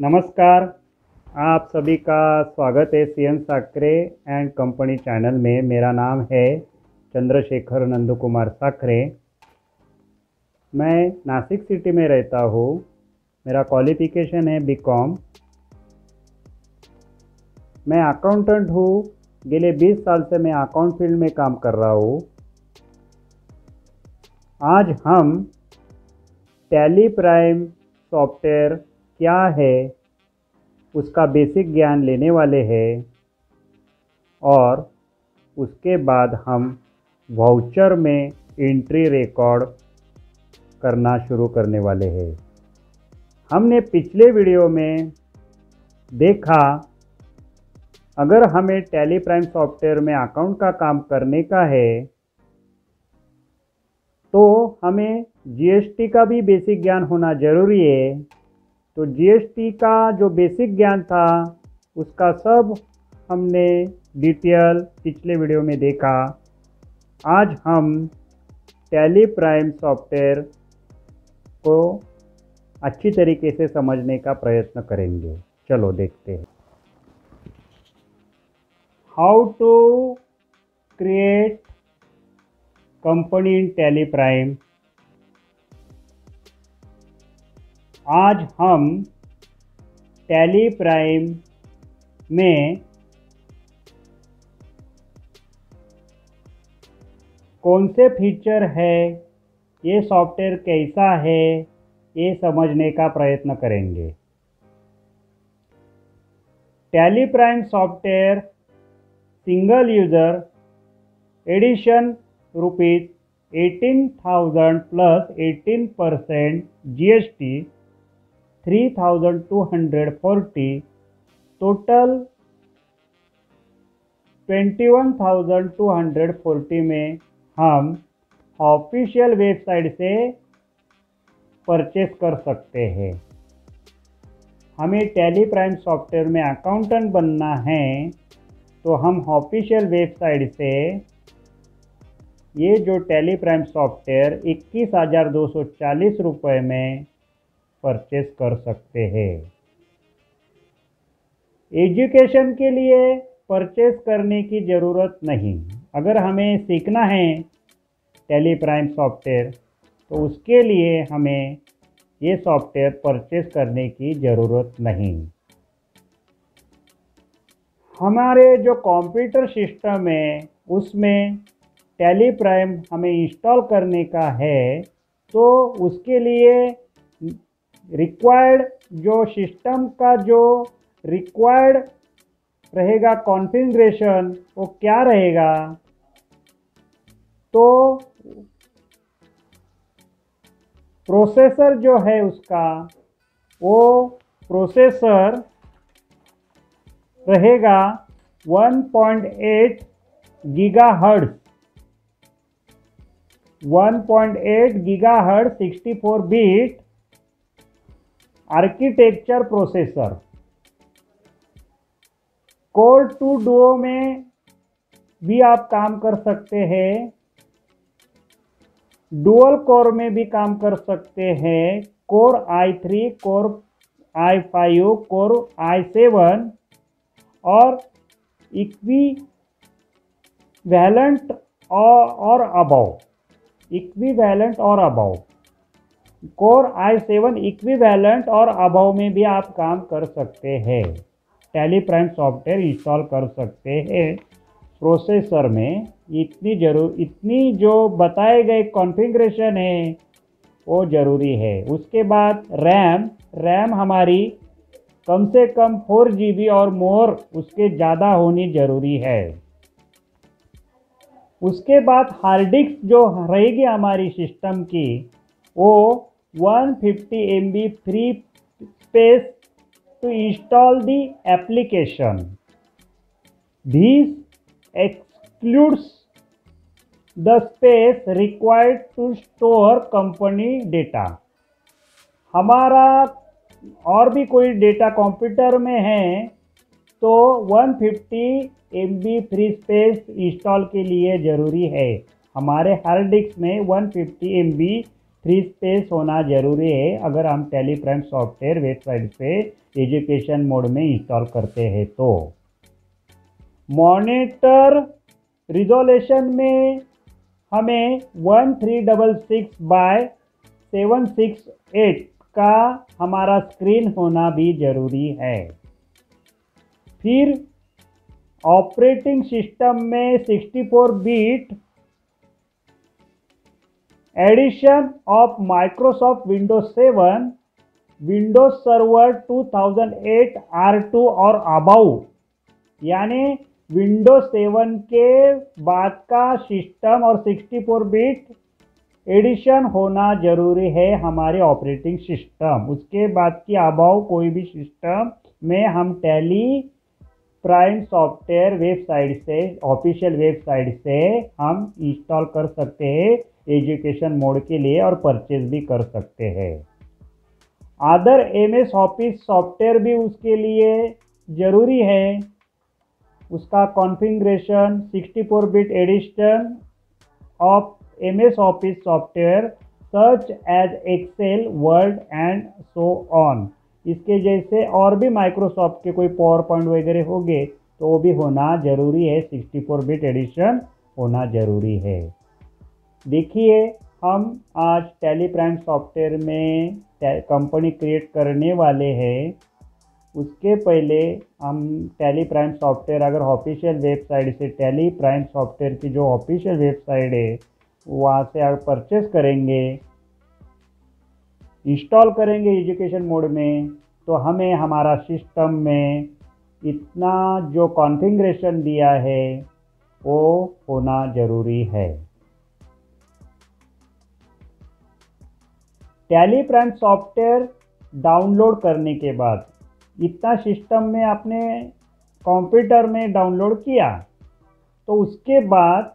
नमस्कार। आप सभी का स्वागत है CN Sakre and company channel में। मेरा नाम है चंद्रशेखर नंदू कुमार साकरे। मैं नासिक सिटी में रहता हूँ। मेरा क्वालिफ़िकेशन है बीकॉम। मैं अकाउंटेंट हूँ। गेले 20 साल से मैं अकाउंट फील्ड में काम कर रहा हूँ। आज हम टैली प्राइम सॉफ्टवेयर क्या है उसका बेसिक ज्ञान लेने वाले हैं और उसके बाद हम वाउचर में एंट्री रिकॉर्ड करना शुरू करने वाले हैं। हमने पिछले वीडियो में देखा, अगर हमें टैली प्राइम सॉफ्टवेयर में अकाउंट का काम करने का है तो हमें जीएसटी का भी बेसिक ज्ञान होना ज़रूरी है। तो जीएसटी का जो बेसिक ज्ञान था उसका सब हमने डिटेल पिछले वीडियो में देखा। आज हम टैली प्राइम सॉफ्टवेयर को अच्छी तरीके से समझने का प्रयत्न करेंगे। चलो देखते हैं। How to create company in Tally Prime. आज हम टैली प्राइम में कौन से फीचर है, ये सॉफ्टवेयर कैसा है, ये समझने का प्रयत्न करेंगे। Tally Prime software single user edition ₹18,000 plus 18% GST 3,240, total 21,240 में हम ऑफिशियल वेबसाइट से परचेस कर सकते हैं। हमें टैली प्राइम सॉफ्टवेयर में अकाउंटेंट बनना है तो हम ऑफिशियल वेबसाइट से ये जो टैली प्राइम सॉफ्टवेयर 21,240 रुपये में परचेस कर सकते हैं। एजुकेशन के लिए परचेस करने की ज़रूरत नहीं। अगर हमें सीखना है टैली प्राइम सॉफ्टवेयर तो उसके लिए हमें ये सॉफ्टवेयर परचेस करने की ज़रूरत नहीं। हमारे जो कंप्यूटर सिस्टम है उसमें टैली प्राइम हमें इंस्टॉल करने का है तो उसके लिए रिक्वायर्ड जो सिस्टम का जो रिक्वायर्ड रहेगा कॉन्फ़िगरेशन वो क्या रहेगा, तो प्रोसेसर जो है उसका वो प्रोसेसर रहेगा 1.8 gigahertz 64 bit architecture processor. Core 2 Duo में भी आप काम कर सकते हैं, डुअल कोर में भी काम कर सकते हैं। Core i3, core i5, core i7 और इक्विवेलेंट और अबव कोर i7 इक्विवेलेंट और अबव में भी आप काम कर सकते हैं। टैली प्राइम सॉफ्टवेयर इंस्टॉल कर सकते हैं। प्रोसेसर में इतनी जो बताए गए कॉन्फ़िगरेशन है वो ज़रूरी है। उसके बाद रैम हमारी कम से कम 4 GB और मोर उसके ज़्यादा होनी ज़रूरी है। उसके बाद हार्ड डिस्क जो रहेगी हमारी सिस्टम की वो 150 MB free space to install the application. This excludes the space required to store company data. हमारा और भी कोई डेटा कंप्यूटर में है तो 150 MB फ्री स्पेस इंस्टॉल के लिए ज़रूरी है। हमारे हार्ड डिस्क में 150 MB फ्री स्पेस होना ज़रूरी है अगर हम टैली प्राइम सॉफ्टवेयर वेबसाइट से एजुकेशन मोड में इंस्टॉल करते हैं तो। मॉनिटर रिजोल्यूशन में हमें 1366 बाय 768 का हमारा स्क्रीन होना भी जरूरी है। फिर ऑपरेटिंग सिस्टम में 64 bit edition of Microsoft Windows 7, Windows server 2008 R2 और अबव, यानी विंडोज 7 के बाद का सिस्टम और 64 बिट एडिशन होना जरूरी है हमारे ऑपरेटिंग सिस्टम। उसके बाद की अबव कोई भी सिस्टम में हम टैली प्राइम सॉफ्टवेयर वेबसाइट से, ऑफिशियल वेबसाइट से हम इंस्टॉल कर सकते हैं एजुकेशन मोड के लिए और परचेज भी कर सकते हैं। अदर MS ऑफिस सॉफ्टवेयर भी उसके लिए ज़रूरी है। उसका configuration 64 bit edition of MS office software such as Excel, Word and so on. इसके जैसे और भी माइक्रोसॉफ्ट के कोई पावर पॉइंट वगैरह होंगे तो वो भी होना ज़रूरी है, 64 बिट एडिशन होना ज़रूरी है। देखिए, हम आज टैली प्राइम सॉफ्टवेयर में कंपनी क्रिएट करने वाले हैं। उसके पहले हम टैली प्राइम सॉफ्टवेयर अगर ऑफिशियल वेबसाइट से, टैली प्राइम सॉफ्टवेयर की जो ऑफिशियल वेबसाइट है वहाँ से आप परचेस करेंगे, इंस्टॉल करेंगे एजुकेशन मोड में, तो हमें हमारा सिस्टम में इतना जो कॉन्फ़िगरेशन दिया है वो होना ज़रूरी है। टैली प्राइम सॉफ्टवेयर डाउनलोड करने के बाद इतना सिस्टम में आपने कंप्यूटर में डाउनलोड किया तो उसके बाद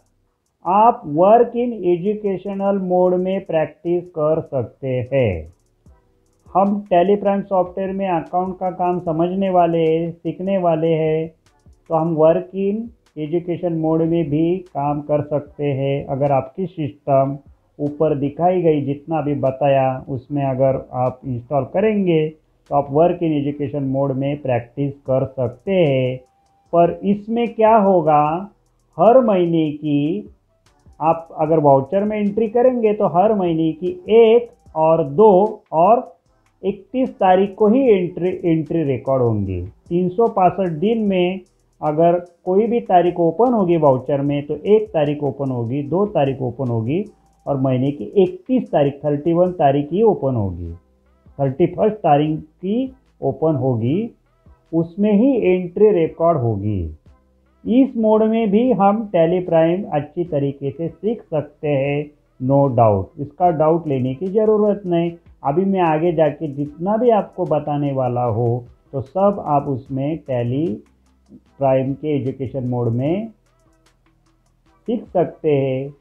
आप वर्क इन एजुकेशनल मोड में प्रैक्टिस कर सकते हैं। हम टैली प्राइम सॉफ्टवेयर में अकाउंट का काम समझने वाले हैं, सीखने वाले हैं, तो हम वर्क इन एजुकेशन मोड में भी काम कर सकते हैं। अगर आपकी सिस्टम ऊपर दिखाई गई जितना भी बताया उसमें अगर आप इंस्टॉल करेंगे तो आप वर्क इन एजुकेशन मोड में प्रैक्टिस कर सकते हैं। पर इसमें क्या होगा, हर महीने की आप अगर वाउचर में एंट्री करेंगे तो हर महीने की 1 और 2 और 31 तारीख को ही एंट्री रिकॉर्ड होंगी। 365 दिन में अगर कोई भी तारीख ओपन होगी वाउचर में तो 1 तारीख ओपन होगी, 2 तारीख ओपन होगी और महीने की 31 तारीख 31 तारीख ही ओपन होगी, 31 तारीख की ओपन होगी, उसमें ही एंट्री रिकॉर्ड होगी। इस मोड में भी हम टैली प्राइम अच्छी तरीके से सीख सकते हैं, नो डाउट, इसका डाउट लेने की ज़रूरत नहीं। अभी मैं आगे जाके जितना भी आपको बताने वाला हो तो सब आप उसमें टैली प्राइम के एजुकेशन मोड में सीख सकते हैं।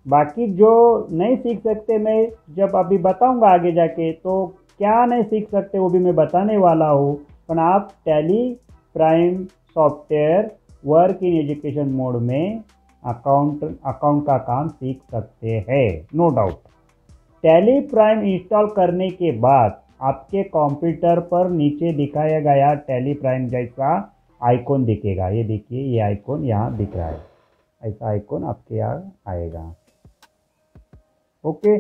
बाकी जो नहीं सीख सकते मैं जब अभी बताऊंगा आगे जाके, तो क्या नहीं सीख सकते वो भी मैं बताने वाला हूँ। पर आप Tally Prime software work in education mode में अकाउंट का काम सीख सकते हैं, no doubt. Tally Prime install करने के बाद आपके कंप्यूटर पर नीचे दिखाया गया टैली प्राइम जैसा आइकॉन दिखेगा। ये देखिए, ये आइकॉन यहाँ दिख रहा है, ऐसा आइकॉन आपके यहाँ आएगा। ओके,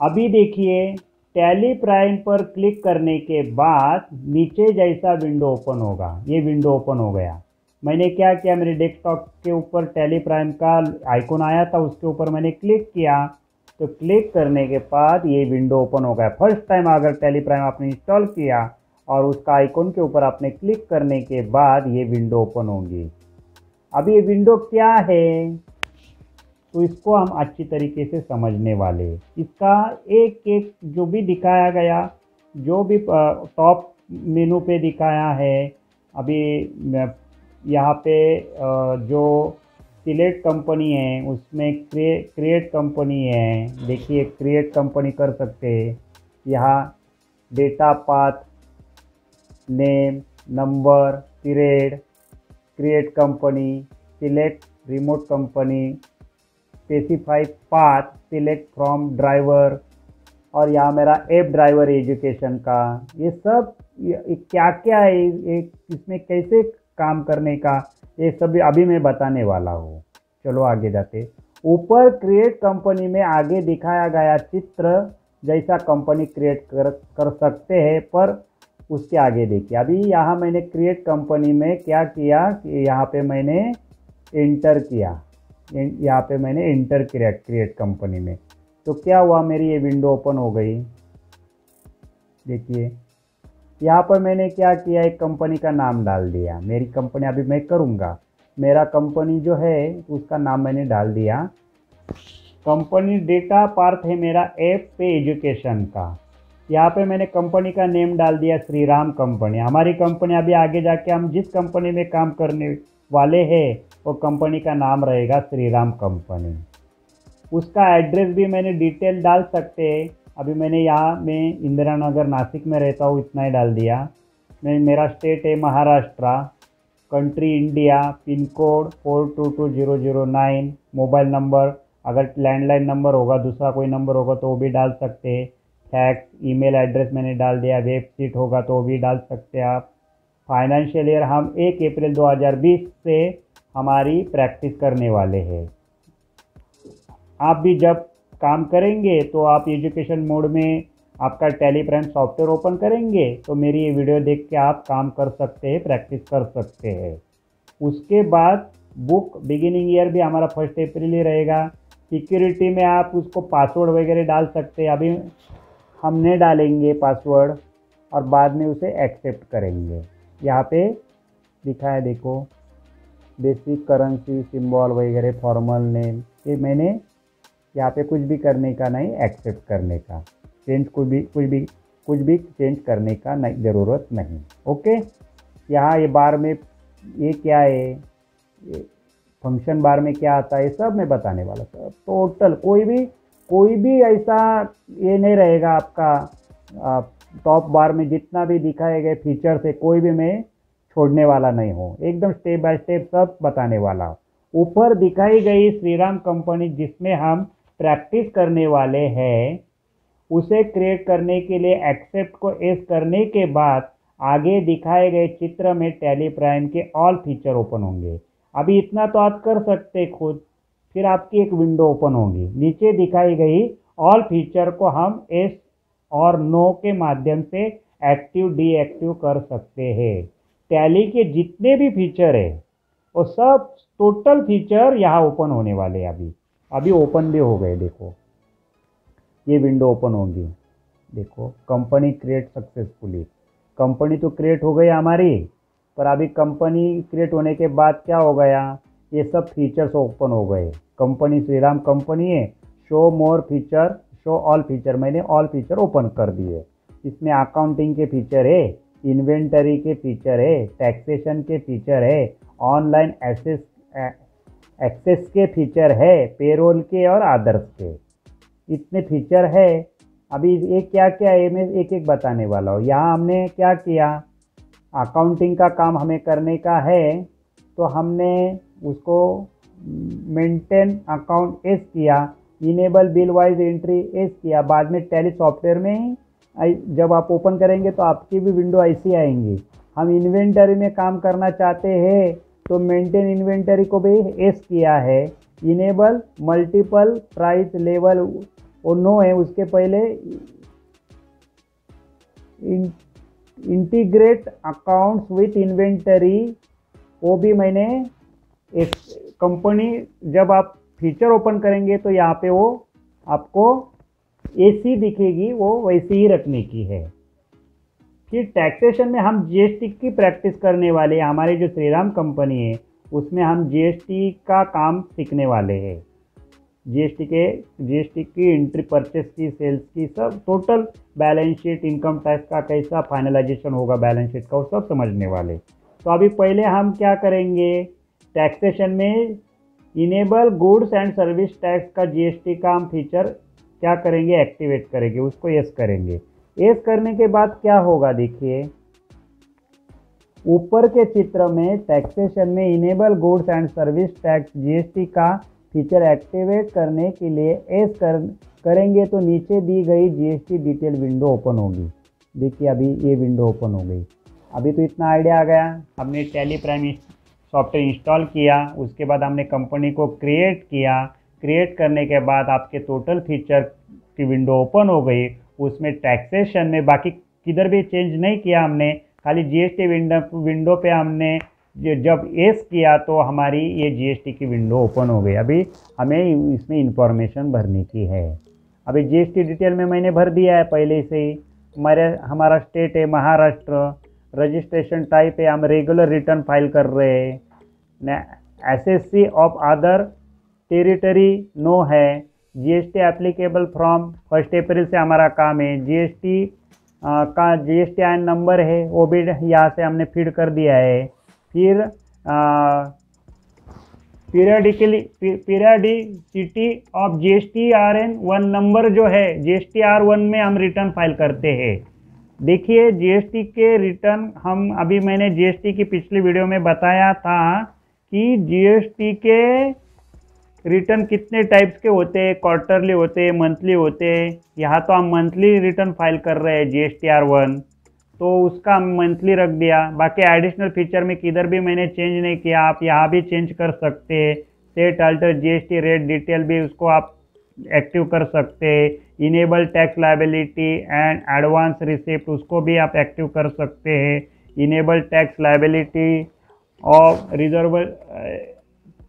अभी देखिए, टैली प्राइम पर क्लिक करने के बाद नीचे जैसा विंडो ओपन होगा। ये विंडो ओपन हो गया। मैंने क्या किया, मेरे डेस्कटॉप के ऊपर टैली प्राइम का आइकॉन आया था, उसके ऊपर मैंने क्लिक किया। तो क्लिक करने के बाद ये विंडो ओपन हो गया। फर्स्ट टाइम अगर टैली प्राइम आपने इंस्टॉल किया और उसका आइकॉन के ऊपर आपने क्लिक करने के बाद ये विंडो ओपन होगी। अब ये विंडो क्या है तो इसको हम अच्छी तरीके से समझने वाले। इसका एक एक जो भी दिखाया गया, जो भी टॉप मेनू पे दिखाया है, अभी यहाँ पे जो सिलेक्ट कंपनी है उसमें क्रिएट कंपनी है। देखिए, क्रिएट कंपनी कर सकते हैं। यहाँ data, path, name, number, period, create company, select remote company, specify path, select from driver और यहाँ मेरा ऐप ड्राइवर एजुकेशन का, ये सब क्या क्या है, इसमें कैसे काम करने का, ये सब अभी मैं बताने वाला हूँ। चलो आगे जाते। ऊपर क्रिएट कंपनी में आगे दिखाया गया चित्र जैसा कंपनी क्रिएट कर सकते हैं, पर उसके आगे देखिए। अभी यहाँ मैंने क्रिएट कंपनी में क्या किया कि यहाँ पे मैंने इंटर किया, यहाँ पे मैंने इंटर क्रिएट कंपनी में, तो क्या हुआ, मेरी ये विंडो ओपन हो गई। देखिए यहाँ पर मैंने क्या किया, एक कंपनी का नाम डाल दिया। मेरी कंपनी अभी मैं करूँगा, मेरा कंपनी जो है उसका नाम मैंने डाल दिया। कंपनी डेटा पार्ट है मेरा ऐप पे एजुकेशन का। यहाँ पे मैंने कंपनी का नेम डाल दिया श्री राम कंपनी। हमारी कंपनी अभी आगे जाके हम जिस कंपनी में काम करने वाले हैं वो कंपनी का नाम रहेगा श्री राम कंपनी। उसका एड्रेस भी मैंने डिटेल डाल सकते हैं। अभी मैंने यहाँ मैं इंदिरा नगर नासिक में रहता हूँ, इतना ही डाल दिया। मेरा स्टेट है Maharashtra, country India, pin code 422009, mobile number अगर लैंडलाइन नंबर होगा, दूसरा कोई नंबर होगा तो वो भी डाल सकते हैं। फैक्स, ईमेल एड्रेस मैंने डाल दिया, वेबसाइट होगा तो वो भी डाल सकते हैं आप। फाइनेंशियल ईयर हम 1 अप्रैल 2020 से हमारी प्रैक्टिस करने वाले हैं। आप भी जब काम करेंगे तो आप एजुकेशन मोड में आपका टैली प्राइम सॉफ्टवेयर ओपन करेंगे तो मेरी ये वीडियो देख के आप काम कर सकते हैं, प्रैक्टिस कर सकते हैं। उसके बाद बुक बिगिनिंग ईयर भी हमारा 1 अप्रैल ही रहेगा। सिक्योरिटी में आप उसको पासवर्ड वगैरह डाल सकते हैं, अभी हम नहीं डालेंगे पासवर्ड, और बाद में उसे एक्सेप्ट करेंगे। यहाँ पे लिखा है देखो, बेसिक करेंसी सिंबल वगैरह, फॉर्मल नेम, ये मैंने यहाँ पे कुछ भी करने का नहीं, एक्सेप्ट करने का, चेंज कुछ भी चेंज करने का नहीं, ज़रूरत नहीं। ओके, यहाँ ये बार में ये क्या है, ये फंक्शन बार में क्या आता है, सब मैं बताने वाला। सब टोटल कोई भी ऐसा ये नहीं रहेगा आपका टॉप बार में जितना भी दिखाए गए फीचर से कोई भी मैं छोड़ने वाला नहीं हूँ, एकदम स्टेप बाय स्टेप सब बताने वाला हूँ। ऊपर दिखाई गई श्रीराम कंपनी जिसमें हम प्रैक्टिस करने वाले हैं, उसे क्रिएट करने के लिए एक्सेप्ट को एस करने के बाद आगे दिखाए गए चित्र में टैली प्राइम के ऑल फीचर ओपन होंगे। अभी इतना तो आप कर सकते खुद, फिर आपकी एक विंडो ओपन होगी, नीचे दिखाई गई ऑल फीचर को हम एस और नो के माध्यम से एक्टिव डीएक्टिव कर सकते हैं। टैली के जितने भी फीचर है वो सब टोटल फीचर यहाँ ओपन होने वाले हैं। अभी ओपन भी हो गए, देखो ये विंडो ओपन होगी। देखो कंपनी क्रिएट सक्सेसफुली, कंपनी तो क्रिएट हो गई हमारी, पर अभी कंपनी क्रिएट होने के बाद क्या हो गया, ये सब फीचर्स ओपन हो गए। कंपनी श्रीराम कंपनी है, शो मोर फीचर, शो ऑल फीचर, मैंने ऑल फीचर ओपन कर दिए। इसमें अकाउंटिंग के फीचर है, इन्वेंटरी के फीचर है, टैक्सेशन के फीचर है, ऑनलाइन एक्सेस के फीचर है, पेरोल के और अदर्स के, इतने फीचर है। अभी ये क्या क्या है मैं एक एक बताने वाला हूँ। यहाँ हमने क्या किया, अकाउंटिंग का काम हमें करने का है तो हमने उसको मेंटेन अकाउंट एस किया, enable bill wise entry S किया। बाद में टैली सॉफ्टवेयर में जब आप ओपन करेंगे तो आपकी भी विंडो ऐसी आएंगी। हम इन्वेंटरी में काम करना चाहते हैं तो मेंटेन इन्वेंटरी को भी एस किया है। इनेबल मल्टीपल प्राइस लेवल वो नो है, उसके पहले इंटीग्रेट अकाउंट्स विथ इन्वेंटरी वो भी मैंने एक कंपनी, जब आप फीचर ओपन करेंगे तो यहाँ पे वो आपको एसी दिखेगी, वो वैसे ही रखने की है। फिर टैक्सेशन में हम जीएसटी की प्रैक्टिस करने वाले हैं। हमारी जो श्रीराम कंपनी है उसमें हम जीएसटी का काम सीखने वाले हैं। जीएसटी की एंट्री, परचेस की, सेल्स की, सब total balance sheet, income tax का कैसा फाइनलाइजेशन होगा बैलेंस शीट का, वो सब समझने वाले। तो अभी पहले हम क्या करेंगे, टैक्सेशन में enable goods and service tax का जीएसटी का हम फीचर क्या करेंगे, एक्टिवेट करेंगे, उसको यस करेंगे। यस करने के बाद क्या होगा, देखिए ऊपर के चित्र में टैक्सेशन में enable goods and service tax GST का फीचर एक्टिवेट करने के लिए करेंगे तो नीचे दी गई जीएसटी डिटेल विंडो ओपन होगी। देखिए अभी ये विंडो ओपन हो गई। अभी तो इतना आइडिया आ गया। हमने टैली प्राइम सॉफ्टवेयर इंस्टॉल किया, उसके बाद हमने कंपनी को क्रिएट किया। क्रिएट करने के बाद आपके टोटल फीचर की विंडो ओपन हो गई। उसमें टैक्सेशन में बाकी किधर भी चेंज नहीं किया हमने, खाली जीएसटी विंडो पे हमने जब एस किया तो हमारी ये जीएसटी की विंडो ओपन हो गई। अभी हमें इसमें इंफॉर्मेशन भरने की है। अभी जीएसटी डिटेल में मैंने भर दिया है पहले से ही। हमारा स्टेट है महाराष्ट्र, रजिस्ट्रेशन टाइप है हम रेगुलर रिटर्न फाइल कर रहे हैं। SSC of other territory no है। जीएसटी एप्लीकेबल फ्रॉम 1 अप्रैल से हमारा काम है। जीएसटी का जीएसटी आईएन नंबर है वो भी यहाँ से हमने फीड कर दिया है। फिर पीरियडिसिटी ऑफ GSTRN 1 नंबर जो है GSTR1 में हम रिटर्न फाइल करते हैं। देखिए जीएसटी के रिटर्न हम अभी मैंने जीएसटी की पिछली वीडियो में बताया था कि जीएसटी के रिटर्न कितने टाइप्स के होते हैं, क्वार्टरली होते हैं, मंथली होते हैं। यहाँ तो हम मंथली रिटर्न फाइल कर रहे हैं GSTR1, तो उसका हम मंथली रख दिया। बाकी एडिशनल फीचर में किधर भी मैंने चेंज नहीं किया, आप यहाँ भी चेंज कर सकते हैं। Set alter GST rate detail भी उसको आप एक्टिव कर सकते हैं। Enable tax liability and advance receipt उसको भी आप एक्टिव कर सकते हैं। इनेबल टैक्स लायबिलिटी और रिजर्व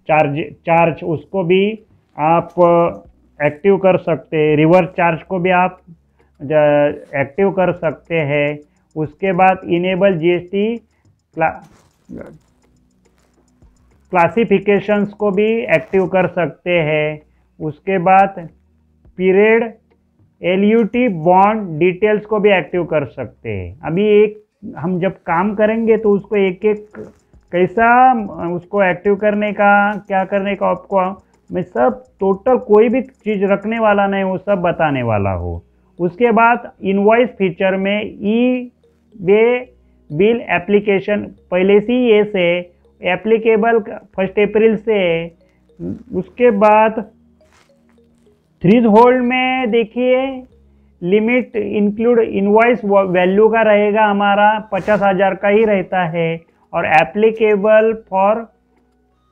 चार्ज उसको भी आप एक्टिव कर सकते हैं। रिवर्स चार्ज को भी आप एक्टिव कर सकते हैं। उसके बाद इनेबल जीएसटी क्लासिफिकेशंस को भी एक्टिव कर सकते हैं। उसके बाद पीरियड LUT बॉन्ड डिटेल्स को भी एक्टिव कर सकते हैं। अभी एक हम जब काम करेंगे तो उसको एक एक कैसा उसको एक्टिव करने का क्या करने का आपको मैं सब टोटल कोई भी चीज़ रखने वाला नहीं, वो सब बताने वाला हो। उसके बाद इनवॉइस फीचर में वे बिल एप्लीकेशन पहले से ही ये से एप्लीकेबल 1 अप्रैल से। उसके बाद थ्रेशोल्ड में देखिए लिमिट इंक्लूड इनवॉइस वैल्यू का रहेगा हमारा 50,000 का ही रहता है। और एप्लीकेबल फॉर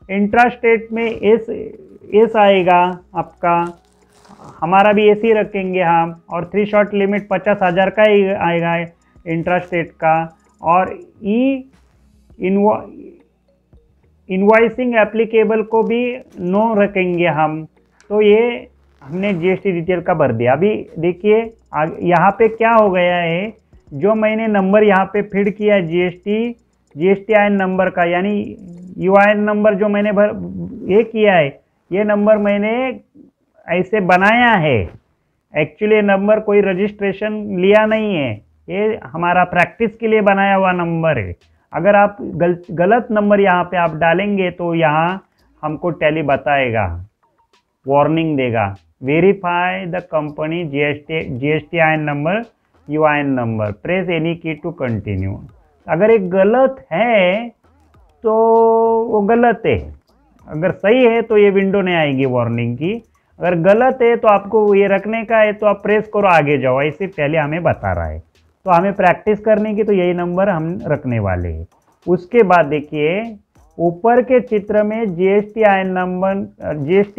इंट्रास्टेट में एस आएगा आपका, हमारा भी ऐसे ही रखेंगे हम। और थ्रेशोल्ड लिमिट 50,000 का ही आएगा इंट्रास्टेट का। और इनवॉइसिंग एप्लीकेबल को भी नो रखेंगे हम। तो ये हमने जीएसटी डिटेल का भर दिया। अभी देखिए यहाँ पे क्या हो गया है, जो मैंने नंबर यहाँ पे फीड किया जीएसटी आईएन नंबर का, यानी यूआईएन नंबर जो मैंने ये किया है, ये नंबर मैंने ऐसे बनाया है। एक्चुअली नंबर कोई रजिस्ट्रेशन लिया नहीं है, ये हमारा प्रैक्टिस के लिए बनाया हुआ नंबर है। अगर आप गलत नंबर यहाँ पे आप डालेंगे तो यहाँ हमको टैली बताएगा, वार्निंग देगा। Verify the company GSTIN number UIN number, press any key to continue. अगर एक गलत है तो वो गलत है, अगर सही है तो ये विंडो नहीं आएगी वार्निंग की। अगर गलत है तो आपको ये रखने का है तो आप प्रेस करो आगे जाओ, ऐसे पहले हमें बता रहा है। तो हमें प्रैक्टिस करने की तो यही नंबर हम रखने वाले हैं। उसके बाद देखिए ऊपर के चित्र में जीएसटी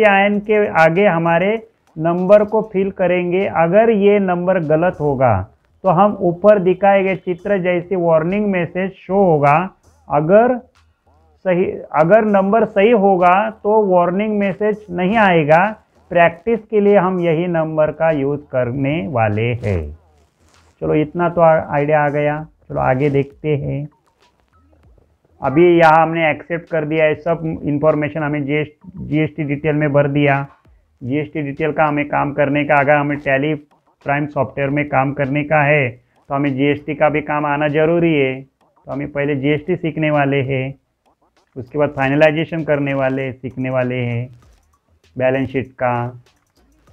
आईएन के आगे हमारे नंबर को फिल करेंगे। अगर ये नंबर गलत होगा तो हम ऊपर दिखाए गए चित्र जैसे वार्निंग मैसेज शो होगा। अगर नंबर सही होगा तो वार्निंग मैसेज नहीं आएगा। प्रैक्टिस के लिए हम यही नंबर का यूज़ करने वाले हैं। चलो इतना तो आइडिया आ गया। चलो आगे देखते हैं। अभी यहाँ हमने एक्सेप्ट कर दिया है, सब इंफॉर्मेशन हमें जीएसटी डिटेल में भर दिया। जीएसटी डिटेल का हमें काम करने का, अगर हमें टैली प्राइम सॉफ्टवेयर में काम करने का है तो हमें जीएसटी का भी काम आना ज़रूरी है। तो हमें पहले जीएसटी सीखने वाले हैं, उसके बाद फाइनलाइजेशन करने वाले सीखने वाले हैं, बैलेंस शीट का,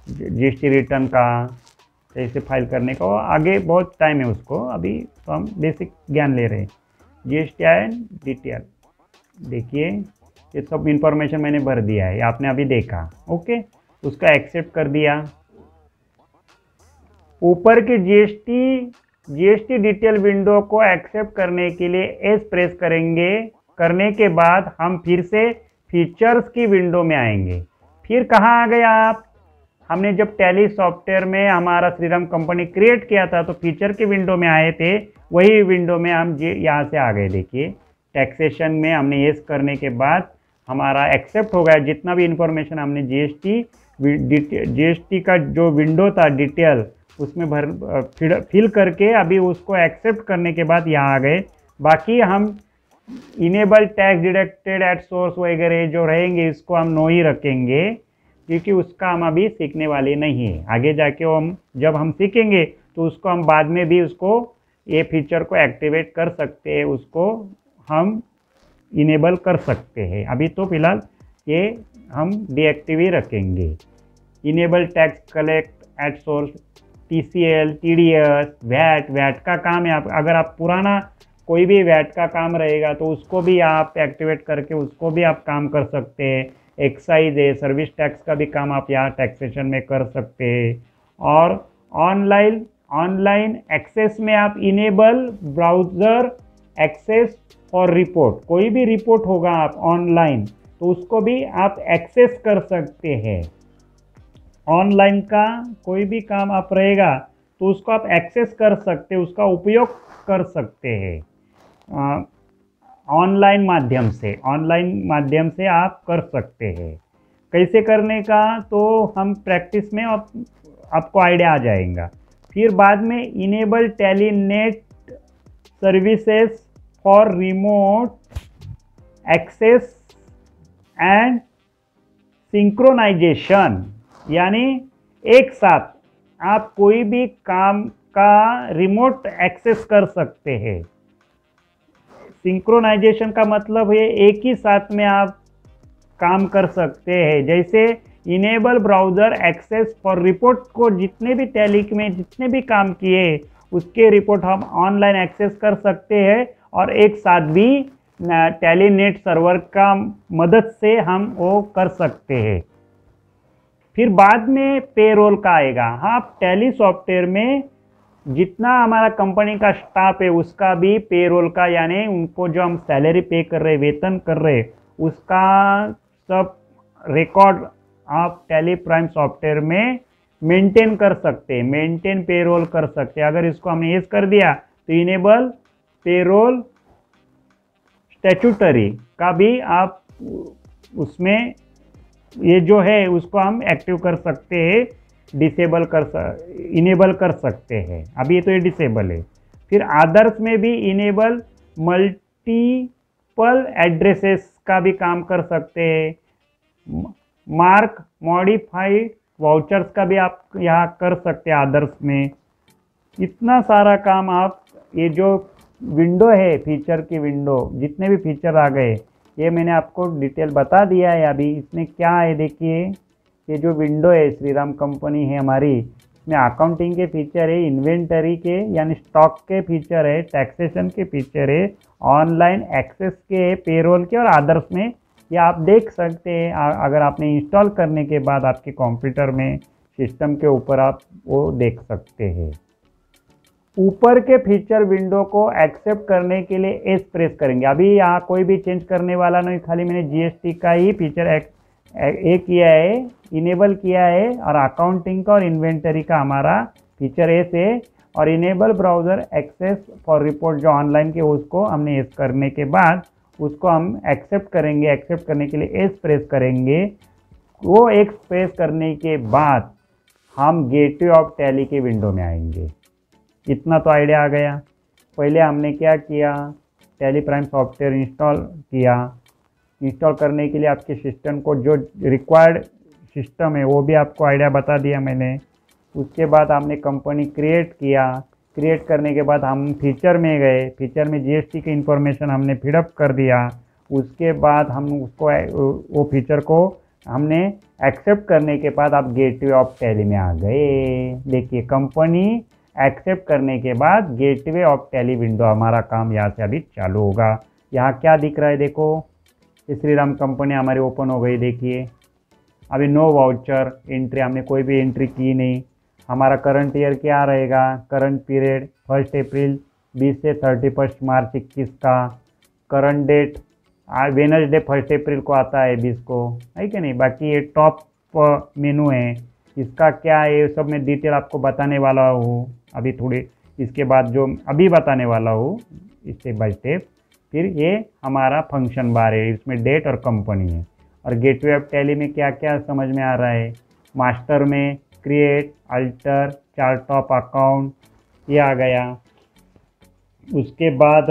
जीएसटी रिटर्न का ऐसे फाइल करने का। आगे बहुत टाइम है उसको, अभी तो हम बेसिक ज्ञान ले रहे हैं। जीएसटी आईएन डिटेल देखिए ये सब इंफॉर्मेशन मैंने भर दिया है, आपने अभी देखा। ओके, उसका एक्सेप्ट कर दिया। ऊपर की जीएसटी डिटेल विंडो को एक्सेप्ट करने के लिए एस प्रेस करेंगे। करने के बाद हम फिर से फीचर्स की विंडो में आएंगे। फिर कहाँ आ गए आप? हमने जब टैली सॉफ्टवेयर में हमारा श्रीराम कंपनी क्रिएट किया था तो फीचर की विंडो में आए थे, वही विंडो में हम यहाँ से आ गए। देखिए टैक्सेशन में हमने यस करने के बाद हमारा एक्सेप्ट हो गया। जितना भी इंफॉर्मेशन हमने जीएसटी का जो विंडो था डिटेल उसमें फिल करके अभी उसको एक्सेप्ट करने के बाद यहाँ आ गए। बाकी हम enable tax deducted at source वगैरह जो रहेंगे इसको हम नो ही रखेंगे, क्योंकि उसका हम अभी सीखने वाले नहीं है। आगे जाके हम जब हम सीखेंगे तो उसको हम बाद में भी उसको ये फीचर को एक्टिवेट कर सकते हैं, उसको हम इनेबल कर सकते हैं। अभी तो फिलहाल ये हम डीएक्टिव ही रखेंगे। Enable tax collect at source, TCL, TDS, VAT का काम है। अगर आप पुराना कोई भी वैट का काम रहेगा तो उसको भी आप एक्टिवेट करके उसको भी आप काम कर सकते हैं। एक्साइज है, सर्विस टैक्स का भी काम आप यहाँ टैक्सेशन में कर सकते हैं। और ऑनलाइन एक्सेस में आप enable browser access for report, कोई भी रिपोर्ट होगा आप ऑनलाइन तो उसको भी आप एक्सेस कर सकते हैं। ऑनलाइन का कोई भी काम आप रहेगा तो उसको आप एक्सेस कर सकते हैं, उसका उपयोग कर सकते हैं। ऑनलाइन माध्यम से आप कर सकते हैं। कैसे करने का तो हम प्रैक्टिस में आपको आइडिया आ जाएगा। फिर बाद में enable Tally net services for remote access and synchronisation, यानी एक साथ आप कोई भी काम का रिमोट एक्सेस कर सकते हैं। सिंक्रोनाइजेशन का मतलब है एक ही साथ में आप काम कर सकते हैं। जैसे enable browser access for report को जितने भी टैली में जितने भी काम किए उसके रिपोर्ट हम ऑनलाइन एक्सेस कर सकते हैं और एक साथ भी टैली नेट सर्वर का मदद से हम वो कर सकते हैं। फिर बाद में पेरोल का आएगा। हाँ, टैली सॉफ्टवेयर में जितना हमारा कंपनी का स्टाफ है उसका भी पेरोल का, यानी उनको जो हम सैलरी पे कर रहे, वेतन कर रहे, उसका सब रिकॉर्ड आप टैली प्राइम सॉफ्टवेयर में मेंटेन कर सकते हैं, मेंटेन पेरोल कर सकते हैं। अगर इसको हमने यस कर दिया तो इनेबल पेरोल स्टैट्यूटरी का भी आप उसमें ये जो है उसको हम एक्टिव कर सकते हैं, इनेबल कर सकते हैं। अभी तो ये डिसेबल है। फिर अदर्स में भी इनेबल मल्टीपल एड्रेसेस का भी काम कर सकते हैं। मार्क मॉडिफाइड वाउचर्स का भी आप यहाँ कर सकते हैं अदर्स में। इतना सारा काम आप, ये जो विंडो है फीचर की विंडो, जितने भी फीचर आ गए ये मैंने आपको डिटेल बता दिया है। अभी इसमें क्या है देखिए, ये जो विंडो है श्रीराम कंपनी है हमारी, इसमें अकाउंटिंग के फीचर है, इन्वेंटरी के यानी स्टॉक के फीचर है, टैक्सेशन के फीचर है, ऑनलाइन एक्सेस के, पेरोल के और अदर्स में। ये आप देख सकते हैं अगर आपने इंस्टॉल करने के बाद आपके कंप्यूटर में सिस्टम के ऊपर आप वो देख सकते हैं। ऊपर के फीचर विंडो को एक्सेप्ट करने के लिए एस प्रेस करेंगे। अभी यहाँ कोई भी चेंज करने वाला नहीं, खाली मैंने जीएसटी का ही फीचर किया है, इनेबल किया है। और अकाउंटिंग का और इन्वेंटरी का हमारा फीचर एस है। और enable browser access for report जो ऑनलाइन के उसको हमने एस करने के बाद उसको हम एक्सेप्ट करेंगे। एक्सेप्ट करने के लिए एस प्रेस करेंगे। वो एक प्रेस करने के बाद हम गेटवे ऑफ टैली के विंडो में आएंगे। इतना तो आइडिया आ गया। पहले हमने क्या किया, टैली प्राइम सॉफ्टवेयर इंस्टॉल किया। इंस्टॉल करने के लिए आपके सिस्टम को जो रिक्वायर्ड सिस्टम है वो भी आपको आइडिया बता दिया मैंने। उसके बाद हमने कंपनी क्रिएट किया। क्रिएट करने के बाद हम फीचर में गए। फीचर में जीएसटी की इंफॉर्मेशन हमने फिलअप कर दिया। उसके बाद हम उसको वो फीचर को हमने एक्सेप्ट करने के बाद आप गेटवे ऑफ टैली में आ गए। देखिए कंपनी एक्सेप्ट करने के बाद गेटवे ऑफ टैली विंडो, हमारा काम यहाँ से अभी चालू होगा। यहाँ क्या दिख रहा है देखो, ये श्रीराम कंपनी हमारी ओपन हो गई, देखिए अभी नो वाउचर एंट्री, हमने कोई भी एंट्री की नहीं। हमारा करंट ईयर क्या रहेगा, करंट पीरियड 1 अप्रैल 20 से 31 मार्च 21 का। करंट डेट वेडनेसडे 1 अप्रैल को आता है 20 को, है कि नहीं। बाकी ये टॉप मेनू है, इसका क्या है ये सब मैं डिटेल आपको बताने वाला हूँ अभी थोड़ी, इसके बाद जो अभी बताने वाला हूँ स्टेप बाय स्टेप। फिर ये हमारा फंक्शन बार है, इसमें डेट और कंपनी है। और गेटवे ऑफ टैली में क्या क्या समझ में आ रहा है, मास्टर में create, alter, chart of account ये आ गया। उसके बाद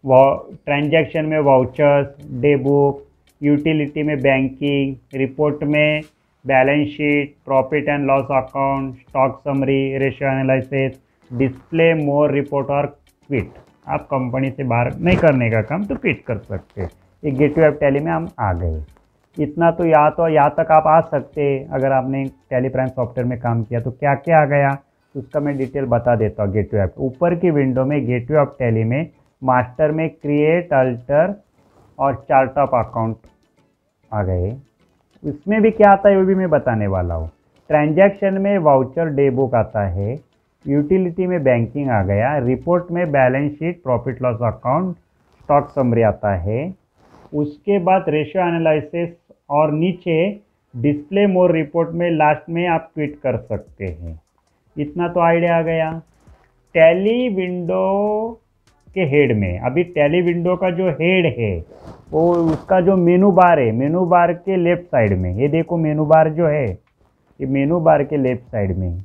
ट्रांजैक्शन में वाउचर्स, डे बुक, यूटिलिटी में बैंकिंग, रिपोर्ट में balance sheet, profit and loss account, stock summary, ratio analysis, display more report और क्विट। आप कंपनी से बाहर नहीं करने का काम तो क्विट कर सकते हैं। ये गेटवे ऑफ टैली में हम आ गए। इतना तो यहाँ तक आप आ सकते हैं अगर आपने टैली प्राइम सॉफ्टवेयर में काम किया। तो क्या क्या आ गया उसका मैं डिटेल बता देता हूँ। गेटवे ऑफ ऊपर की विंडो में गेटवे ऑफ टैली में मास्टर में क्रिएट, अल्टर और चार्ट ऑफ अकाउंट आ गए। इसमें भी क्या आता है वो भी मैं बताने वाला हूँ। ट्रांजैक्शन में वाउचर, डे बुक आता है, यूटिलिटी में बैंकिंग आ गया, रिपोर्ट में balance sheet, profit loss account, stock summary आता है। उसके बाद रेशियो एनालिसिस और नीचे डिस्प्ले मोर रिपोर्ट में लास्ट में आप क्विट कर सकते हैं। इतना तो आइडिया आ गया। टैली विंडो के हेड में अभी टैली विंडो का जो हेड है वो उसका जो मेनू बार है, मेनू बार के लेफ्ट साइड में, ये देखो मेनू बार जो है ये मेनू बार के लेफ्ट साइड में।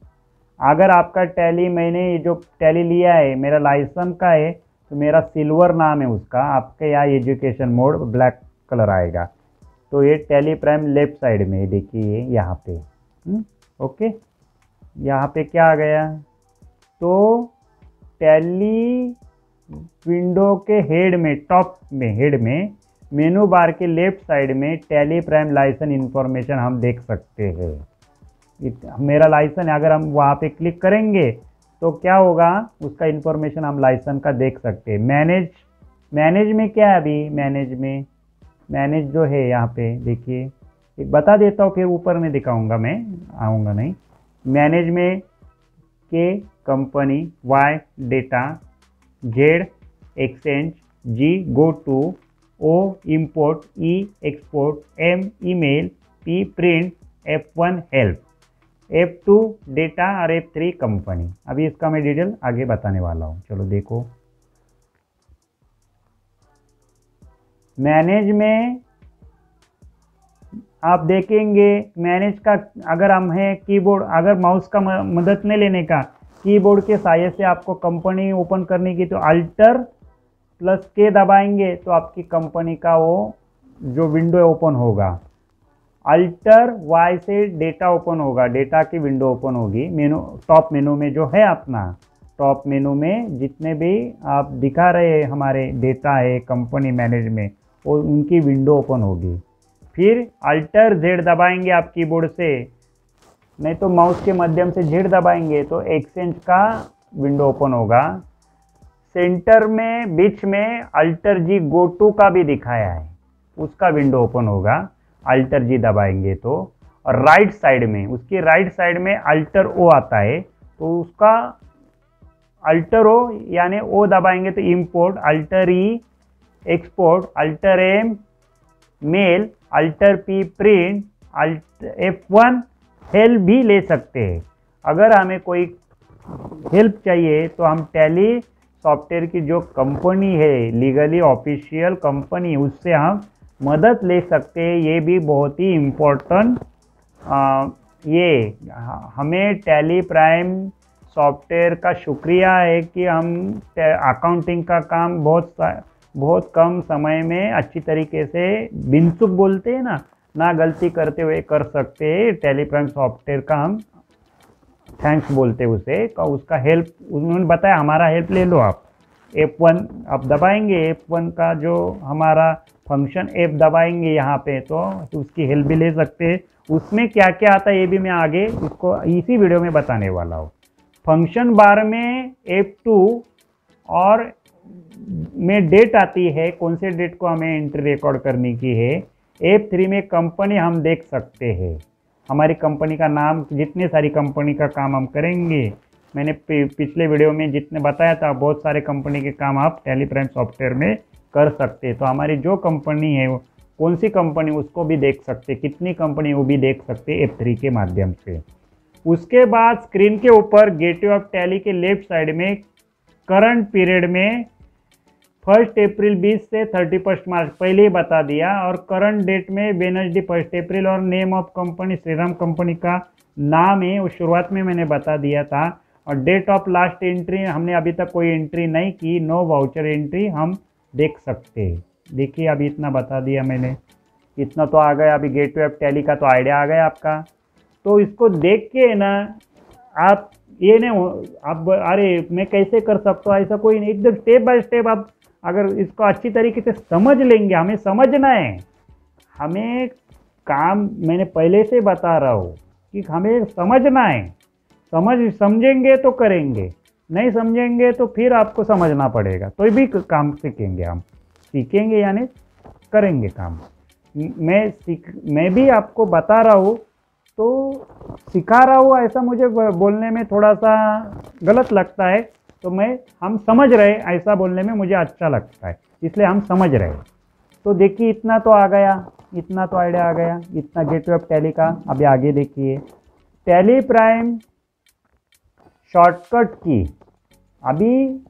अगर आपका टैली, मैंने ये जो टैली लिया है मेरा लाइसेंस का है तो मेरा सिल्वर नाम है उसका, आपके यहाँ एजुकेशन मोड ब्लैक कलर आएगा। तो ये टैली प्राइम लेफ्ट साइड में देखिए यहाँ पे। ओके, यहाँ पे क्या आ गया, तो टैली विंडो के हेड में, टॉप में, हेड में मेनू बार के लेफ्ट साइड में टैली प्राइम लाइसेंस इंफॉर्मेशन हम देख सकते हैं। मेरा लाइसेंस अगर हम वहाँ पे क्लिक करेंगे तो क्या होगा, उसका इंफॉर्मेशन हम लाइसेंस का देख सकते हैं। मैनेज में क्या है अभी, मैनेज जो है यहाँ पे देखिए, एक बता देता हूँ फिर ऊपर में दिखाऊंगा, मैं आऊँगा नहीं। मैनेज में के company, Y data, Z exchange, G go to, O import, E export, M email, P print, F1 help, F2 data और F3 कंपनी। अभी इसका मैं डिटेल आगे बताने वाला हूँ। चलो देखो, मैनेज में आप देखेंगे, मैनेज का अगर हम है कीबोर्ड, अगर माउस का मदद नहीं लेने का, कीबोर्ड के सहायता से आपको कंपनी ओपन करने की तो अल्टर प्लस के दबाएंगे तो आपकी कंपनी का वो जो विंडो ओपन होगा। अल्टर वाई से डेटा ओपन होगा, डेटा की विंडो ओपन होगी। मेनू, टॉप मेनू में जो है अपना, टॉप मेनू में जितने भी आप दिखा रहे हैं हमारे डेटा है कंपनी मैनेज में, वो उनकी विंडो ओपन होगी। फिर अल्टर जेड दबाएंगे आप कीबोर्ड से, नहीं तो माउस के माध्यम से जेड दबाएंगे तो एक्सचेंज का विंडो ओपन होगा। सेंटर में बीच में अल्टर जी गो टू का भी दिखाया है, उसका विंडो ओपन होगा अल्टर जी दबाएंगे तो। और राइट साइड में, उसकी राइट साइड में अल्टर ओ आता है तो उसका अल्टर ओ यानी ओ दबाएंगे तो import, alt E export, alt M mail, alt P print, F1 help भी ले सकते हैं। अगर हमें कोई हेल्प चाहिए तो हम टैली सॉफ्टवेयर की जो कंपनी है, लीगली ऑफिशियल कंपनी, उससे हम मदद ले सकते हैं। ये भी बहुत ही इम्पोर्टेंट, ये हमें टैली प्राइम सॉफ्टवेयर का शुक्रिया है कि हम अकाउंटिंग का काम बहुत कम समय में अच्छी तरीके से, बिन चूक बोलते हैं ना गलती करते हुए कर सकते हैं। टैली प्राइम सॉफ्टवेयर का हम थैंक्स बोलते उसे, उसका हेल्प उन्होंने बताया, हमारा हेल्प ले लो आप। F1 आप दबाएंगे, F1 का जो हमारा फंक्शन F दबाएंगे यहाँ पे तो उसकी हेल्प भी ले सकते हैं। उसमें क्या क्या आता है ये भी मैं आगे इसको इसी वीडियो में बताने वाला हूँ। फंक्शन बार में F2 और में डेट आती है, कौन से डेट को हमें एंट्री रिकॉर्ड करने की है। F3 में कंपनी हम देख सकते हैं, हमारी कंपनी का नाम, जितने सारी कंपनी का काम हम करेंगे। मैंने पिछले वीडियो में जितने बताया था, बहुत सारे कंपनी के काम आप टैली प्राइम सॉफ्टवेयर में कर सकते हैं। तो हमारी जो कंपनी है, कौन सी कंपनी, उसको भी देख सकते, कितनी कंपनी वो भी देख सकते F3 के माध्यम से। उसके बाद स्क्रीन के ऊपर गेटवे ऑफ टैली के लेफ्ट साइड में करंट पीरियड में 1 अप्रैल 20 से 31 मार्च पहले ही बता दिया, और करंट डेट में वेडनेसडे 1 अप्रैल, और name of company Shriram company का नाम है, वो शुरुआत में मैंने बता दिया था। और डेट ऑफ लास्ट एंट्री हमने अभी तक कोई एंट्री नहीं की, नो वाउचर एंट्री हम देख सकते हैं। देखिए अभी इतना बता दिया मैंने, इतना तो आ गया। अभी गेटवे ऑफ टैली का तो आइडिया आ गया आपका। तो इसको देख के ना आप ये नहीं आप अरे मैं कैसे कर सकता हूँ, ऐसा कोई नहीं। एकदम स्टेप बाय स्टेप आप अगर इसको अच्छी तरीके से समझ लेंगे, हमें समझना है, हमें काम मैंने पहले से बता रहा हूँ कि हमें समझना है। समझेंगे तो करेंगे, नहीं समझेंगे तो फिर आपको समझना पड़ेगा, तो भी काम सीखेंगे। हम सीखेंगे यानी करेंगे काम। मैं भी आपको बता रहा हूँ तो सिखा रहा हूँ, ऐसा मुझे बोलने में थोड़ा सा गलत लगता है। तो हम समझ रहे, ऐसा बोलने में मुझे अच्छा लगता है, इसलिए हम समझ रहे। तो देखिए इतना तो आ गया, इतना तो आइडिया आ गया, इतना गेटवे ऑफ टैली का। अभी आगे देखिए टैली प्राइम शॉर्टकट की। अभी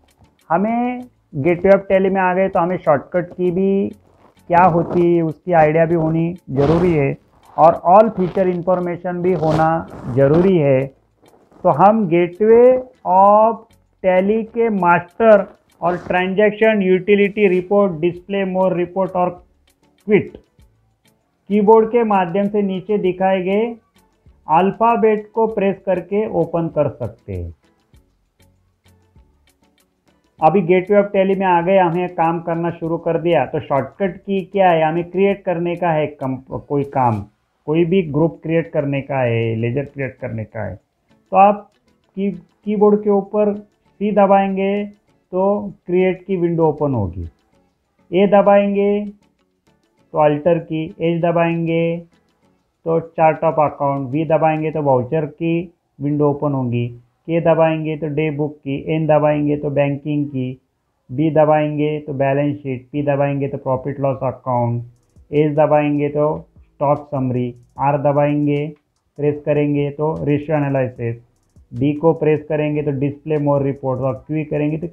हमें गेटवे ऑफ टैली में आ गए तो हमें शॉर्टकट की भी क्या होती है उसकी आइडिया भी होनी ज़रूरी है, और ऑल फीचर इंफॉर्मेशन भी होना ज़रूरी है। तो हम गेटवे ऑफ टैली के मास्टर और ट्रांजैक्शन, यूटिलिटी रिपोर्ट, डिस्प्ले मोर रिपोर्ट और क्विट कीबोर्ड के माध्यम से नीचे दिखाए गए अल्फ़ाबेट को प्रेस करके ओपन कर सकते हैं। अभी गेटवे ऑफ टैली में आ गए, हमें काम करना शुरू कर दिया। तो शॉर्टकट की क्या है, हमें क्रिएट करने का है कोई काम, कोई भी ग्रुप क्रिएट करने का है, लेजर क्रिएट करने का है। तो आप कीबोर्ड के ऊपर सी दबाएंगे तो क्रिएट की विंडो ओपन होगी, ए दबाएंगे तो अल्टर की, एच दबाएंगे तो चार्ट ऑफ अकाउंट, वी दबाएंगे तो वाउचर की विंडो ओपन होगी, के दबाएंगे तो डे बुक की, एन दबाएंगे तो बैंकिंग की, बी दबाएंगे तो बैलेंस शीट, पी दबाएंगे तो प्रॉफिट लॉस अकाउंट, एच दबाएंगे तो स्टॉक समरी, आर दबाएंगे प्रेस करेंगे तो रेशियो एनालिसिस, डी को प्रेस करेंगे तो डिस्प्ले मोर रिपोर्ट, और क्यू करेंगे तो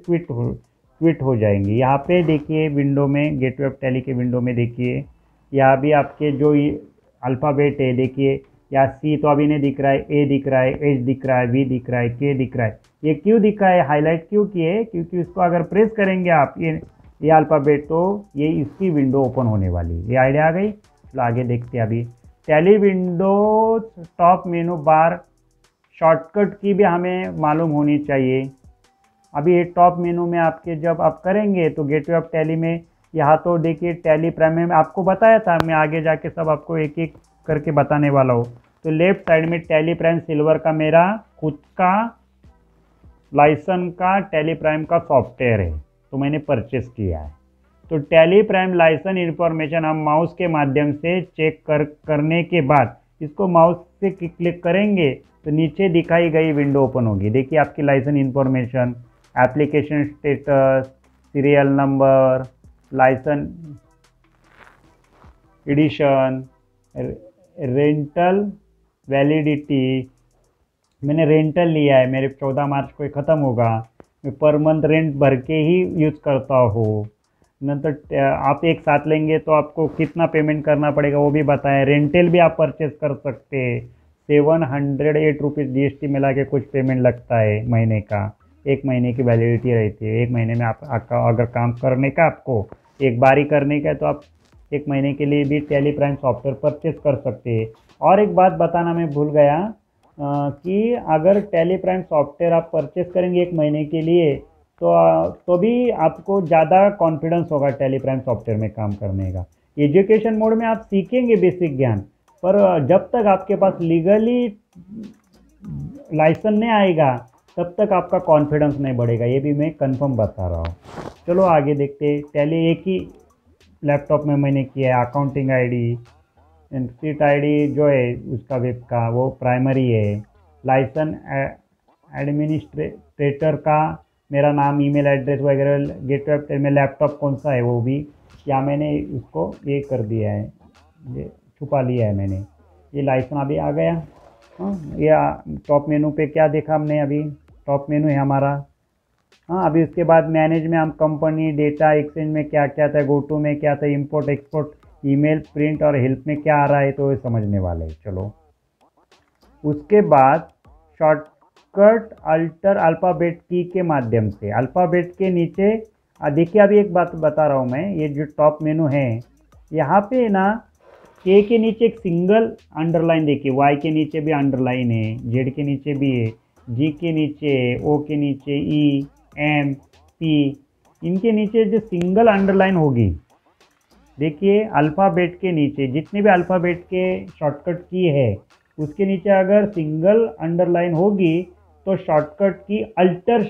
क्विट हो जाएंगे। यहाँ पे देखिए विंडो में, गेटवे ऑफ टैली के विंडो में देखिए, यहाँ भी आपके जो अल्फ़ाबेट है देखिए, या सी तो अभी नहीं दिख रहा है, ए दिख रहा है, एच दिख रहा है, वी दिख रहा है, के दिख रहा है। ये क्यों दिखा है, हाईलाइट क्यों किए, क्योंकि इसको अगर प्रेस करेंगे आप ये अल्फ़ाबेट, तो ये इसकी विंडो ओपन होने वाली। ये आइडिया आ गई। तो आगे देखते हैं। अभी टैली विंडो टॉप मेनू बार शॉर्टकट की भी हमें मालूम होनी चाहिए। अभी ये टॉप मेनू में आपके जब आप करेंगे तो गेटवे ऑफ टैली में यहाँ तो देखिए टैली प्राइम में आपको बताया था, मैं आगे जाके सब आपको एक एक करके बताने वाला हूँ। तो लेफ्ट साइड में टैली प्राइम सिल्वर का मेरा खुद का लाइसेंस का टैली प्राइम का सॉफ्टवेयर है, तो मैंने परचेस किया है। तो टैली प्राइम लाइसेंस इंफॉर्मेशन हम माउस के माध्यम से चेक करने के बाद इसको माउस से क्लिक करेंगे तो नीचे दिखाई गई विंडो ओपन होगी। देखिए आपकी licence information, application status, serial number, licence edition, rental validity. मैंने रेंटल लिया है, मेरे 14 मार्च को ख़त्म होगा, मैं पर मंथ रेंट भर के ही यूज़ करता हूँ। नंतर आप एक साथ लेंगे तो आपको कितना पेमेंट करना पड़ेगा वो भी बताएं। रेंटल भी आप परचेस कर सकते हैं, 708 रुपीज़ जीएसटी मिला के कुछ पेमेंट लगता है महीने का, 1 महीने की वैलिडिटी रहती है। 1 महीने में आपका अगर काम करने का, आपको एक बारी करने का है तो आप 1 महीने के लिए भी टैली प्राइम सॉफ्टवेयर परचेस कर सकते हैं। और एक बात बताना मैं भूल गया कि अगर टैली प्राइम सॉफ्टवेयर आप परचेस करेंगे 1 महीने के लिए तो भी आपको ज़्यादा कॉन्फिडेंस होगा टैली प्राइम सॉफ्टवेयर में काम करने का। एजुकेशन मोड में आप सीखेंगे बेसिक ज्ञान, पर जब तक आपके पास लीगली लाइसेंस नहीं आएगा तब तक आपका कॉन्फिडेंस नहीं बढ़ेगा, ये भी मैं कंफर्म बता रहा हूँ। चलो आगे देखते हैं। टैली एक ही लैपटॉप में मैंने किया है। अकाउंटिंग आईडी, सीट आईडी जो है उसका वेब का वो प्राइमरी है। लाइसेंस एडमिनिस्ट्रेटर का मेरा नाम, ईमेल एड्रेस वगैरह, गेटवे में लैपटॉप कौन सा है वो भी, या मैंने उसको ये कर दिया है, ये छुपा लिया है मैंने। ये लाइसेंस अभी आ गया। हाँ, ये टॉप मेनू पे क्या देखा हमने, अभी टॉप मेनू है हमारा। हाँ, अभी उसके बाद मैनेज में हम कंपनी, डेटा, एक्सचेंज में क्या क्या था, गो टू में क्या था, इंपोर्ट एक्सपोर्ट, ईमेल, प्रिंट और हेल्प में क्या आ रहा है, तो ये समझने वाले हैं। चलो उसके बाद शॉर्टकट अल्टर अल्फ़ाबेट की के माध्यम से, अल्फ़ाबेट के नीचे देखिए, अभी एक बात बता रहा हूँ मैं, ये जो टॉप मेनू है यहाँ पे ना, ए के नीचे एक सिंगल अंडरलाइन देखिए, वाई के नीचे भी अंडरलाइन है, जेड के नीचे भी है, जी के नीचे, ओ के नीचे, ई, एम, पी, इनके नीचे जो सिंगल अंडरलाइन होगी, देखिए अल्फ़ाबेट के नीचे जितने भी अल्फ़ाबेट के शॉर्टकट की है उसके नीचे अगर सिंगल अंडरलाइन होगी तो शॉर्टकट की अल्टर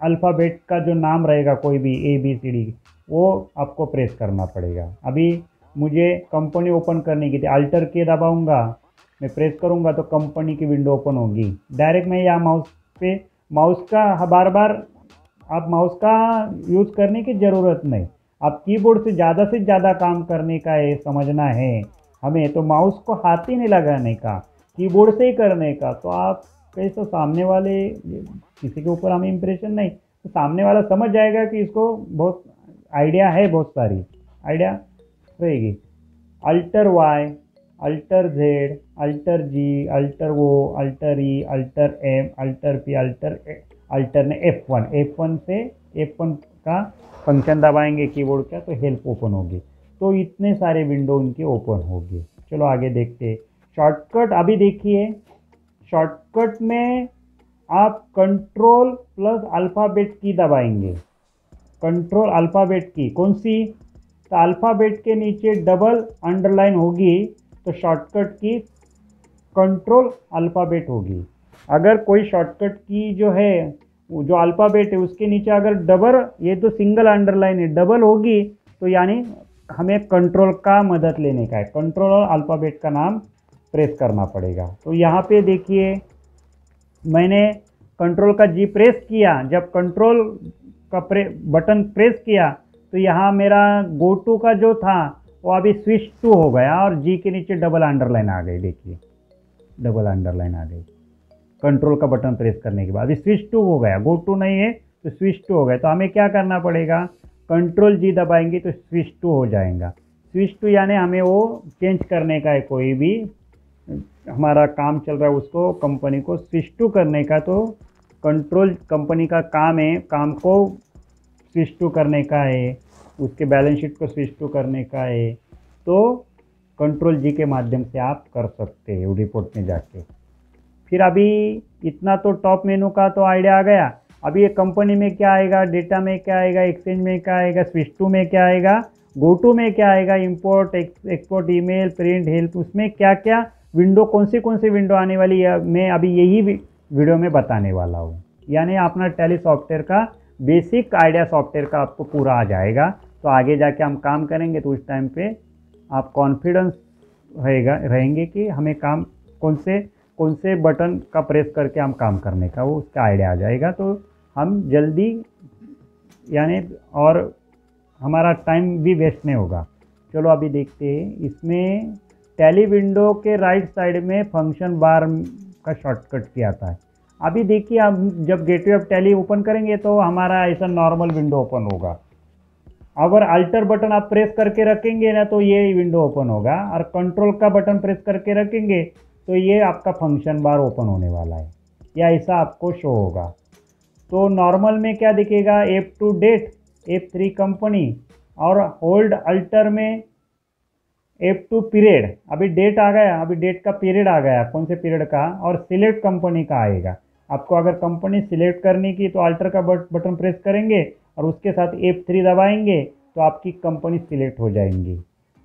अल्फ़ाबेट का जो नाम रहेगा कोई भी ए बी सी डी, वो आपको प्रेस करना पड़ेगा। अभी मुझे कंपनी ओपन करने की थी, अल्टर के दबाऊंगा, मैं प्रेस करूंगा तो कंपनी की विंडो ओपन होगी। डायरेक्ट मैं यहाँ माउस पे, माउस का बार बार आप माउस का यूज़ करने की ज़रूरत नहीं। आप कीबोर्ड से ज़्यादा काम करने का है, समझना है हमें, तो माउस को हाथ ही नहीं लगाने का, कीबोर्ड से ही करने का। तो आप कैसे सामने वाले, किसी के ऊपर हमें इम्प्रेशन नहीं, तो सामने वाला समझ जाएगा कि इसको बहुत आइडिया है, बहुत सारी आइडिया रहेगी। Alt Y, alt Z, alt G, alt O, alt E, alt M, alt P, alt ने F1 से F1 का फंक्शन दबाएंगे कीबोर्ड का तो हेल्प ओपन होगी। तो इतने सारे विंडो उनके ओपन होगी। चलो आगे देखते हैं शॉर्टकट। अभी देखिए शॉर्टकट में आप कंट्रोल प्लस अल्फ़ाबेट की दबाएंगे। कंट्रोल अल्फ़ाबेट की कौन सी, तो अल्फ़ाबेट के नीचे डबल अंडरलाइन होगी तो शॉर्टकट की कंट्रोल अल्फ़ाबेट होगी। अगर कोई शॉर्टकट की जो है जो अल्फ़ाबेट है उसके नीचे अगर डबल, ये तो सिंगल अंडरलाइन है, डबल होगी तो यानी हमें कंट्रोल का मदद लेने का है, कंट्रोल और अल्फ़ाबेट का नाम प्रेस करना पड़ेगा। तो यहाँ पे देखिए मैंने कंट्रोल का जी प्रेस किया, जब कंट्रोल का बटन प्रेस किया तो यहाँ मेरा गो टू का जो था वो अभी स्विच टू हो गया और जी के नीचे डबल अंडरलाइन आ गई। देखिए डबल अंडरलाइन आ गई कंट्रोल का बटन प्रेस करने के बाद, अभी स्विच टू हो गया, गो टू नहीं है तो स्विच टू हो गया। तो हमें क्या करना पड़ेगा, कंट्रोल जी दबाएंगे तो स्विच टू हो जाएगा। स्विच टू यानी हमें वो चेंज करने का है, कोई भी हमारा काम चल रहा है उसको, कंपनी को स्विच टू करने का। तो कंट्रोल कंपनी का काम है, काम को स्विच टू करने का है, उसके बैलेंस शीट को स्विच टू करने का है, तो कंट्रोल जी के माध्यम से आप कर सकते हैं रिपोर्ट में जाके। फिर अभी इतना तो टॉप मेनू का तो आइडिया आ गया। अभी ये कंपनी में क्या आएगा, डेटा में क्या आएगा, एक्सचेंज में क्या आएगा, स्विच टू में क्या आएगा, गो टू में क्या आएगा, import export, email, print, help, उसमें क्या क्या विंडो, कौन सी विंडो आने वाली है, मैं अभी यही वीडियो में बताने वाला हूँ। यानी अपना टैली सॉफ्टवेयर का बेसिक आइडिया सॉफ्टवेयर का आपको पूरा आ जाएगा। तो आगे जाके हम काम करेंगे तो उस टाइम पे आप कॉन्फिडेंस रहेंगे कि हमें काम कौन से बटन का प्रेस करके हम काम करने का, वो उसका आइडिया आ जाएगा। तो हम जल्दी यानी और हमारा टाइम भी वेस्ट नहीं होगा। चलो अभी देखते हैं इसमें टैली विंडो के राइट साइड में फंक्शन बार का शॉर्टकट की आता है। अभी देखिए हम जब गेटवे ऑफ टैली ओपन करेंगे तो हमारा ऐसा नॉर्मल विंडो ओपन होगा। अगर अल्टर बटन आप प्रेस करके रखेंगे ना तो ये विंडो ओपन होगा, और कंट्रोल का बटन प्रेस करके रखेंगे तो ये आपका फंक्शन बार ओपन होने वाला है, या ऐसा आपको शो होगा। तो नॉर्मल में क्या दिखेगा, F2 डेट, F3 कंपनी, और होल्ड अल्टर में F2 पीरियड। अभी डेट आ गया, अभी डेट का पीरियड आ गया, कौन से पीरियड का, और सिलेक्ट कंपनी का आएगा। आपको अगर कंपनी सिलेक्ट करनी की तो अल्टर का बटन प्रेस करेंगे और उसके साथ F3 दबाएंगे तो आपकी कंपनी सिलेक्ट हो जाएंगी।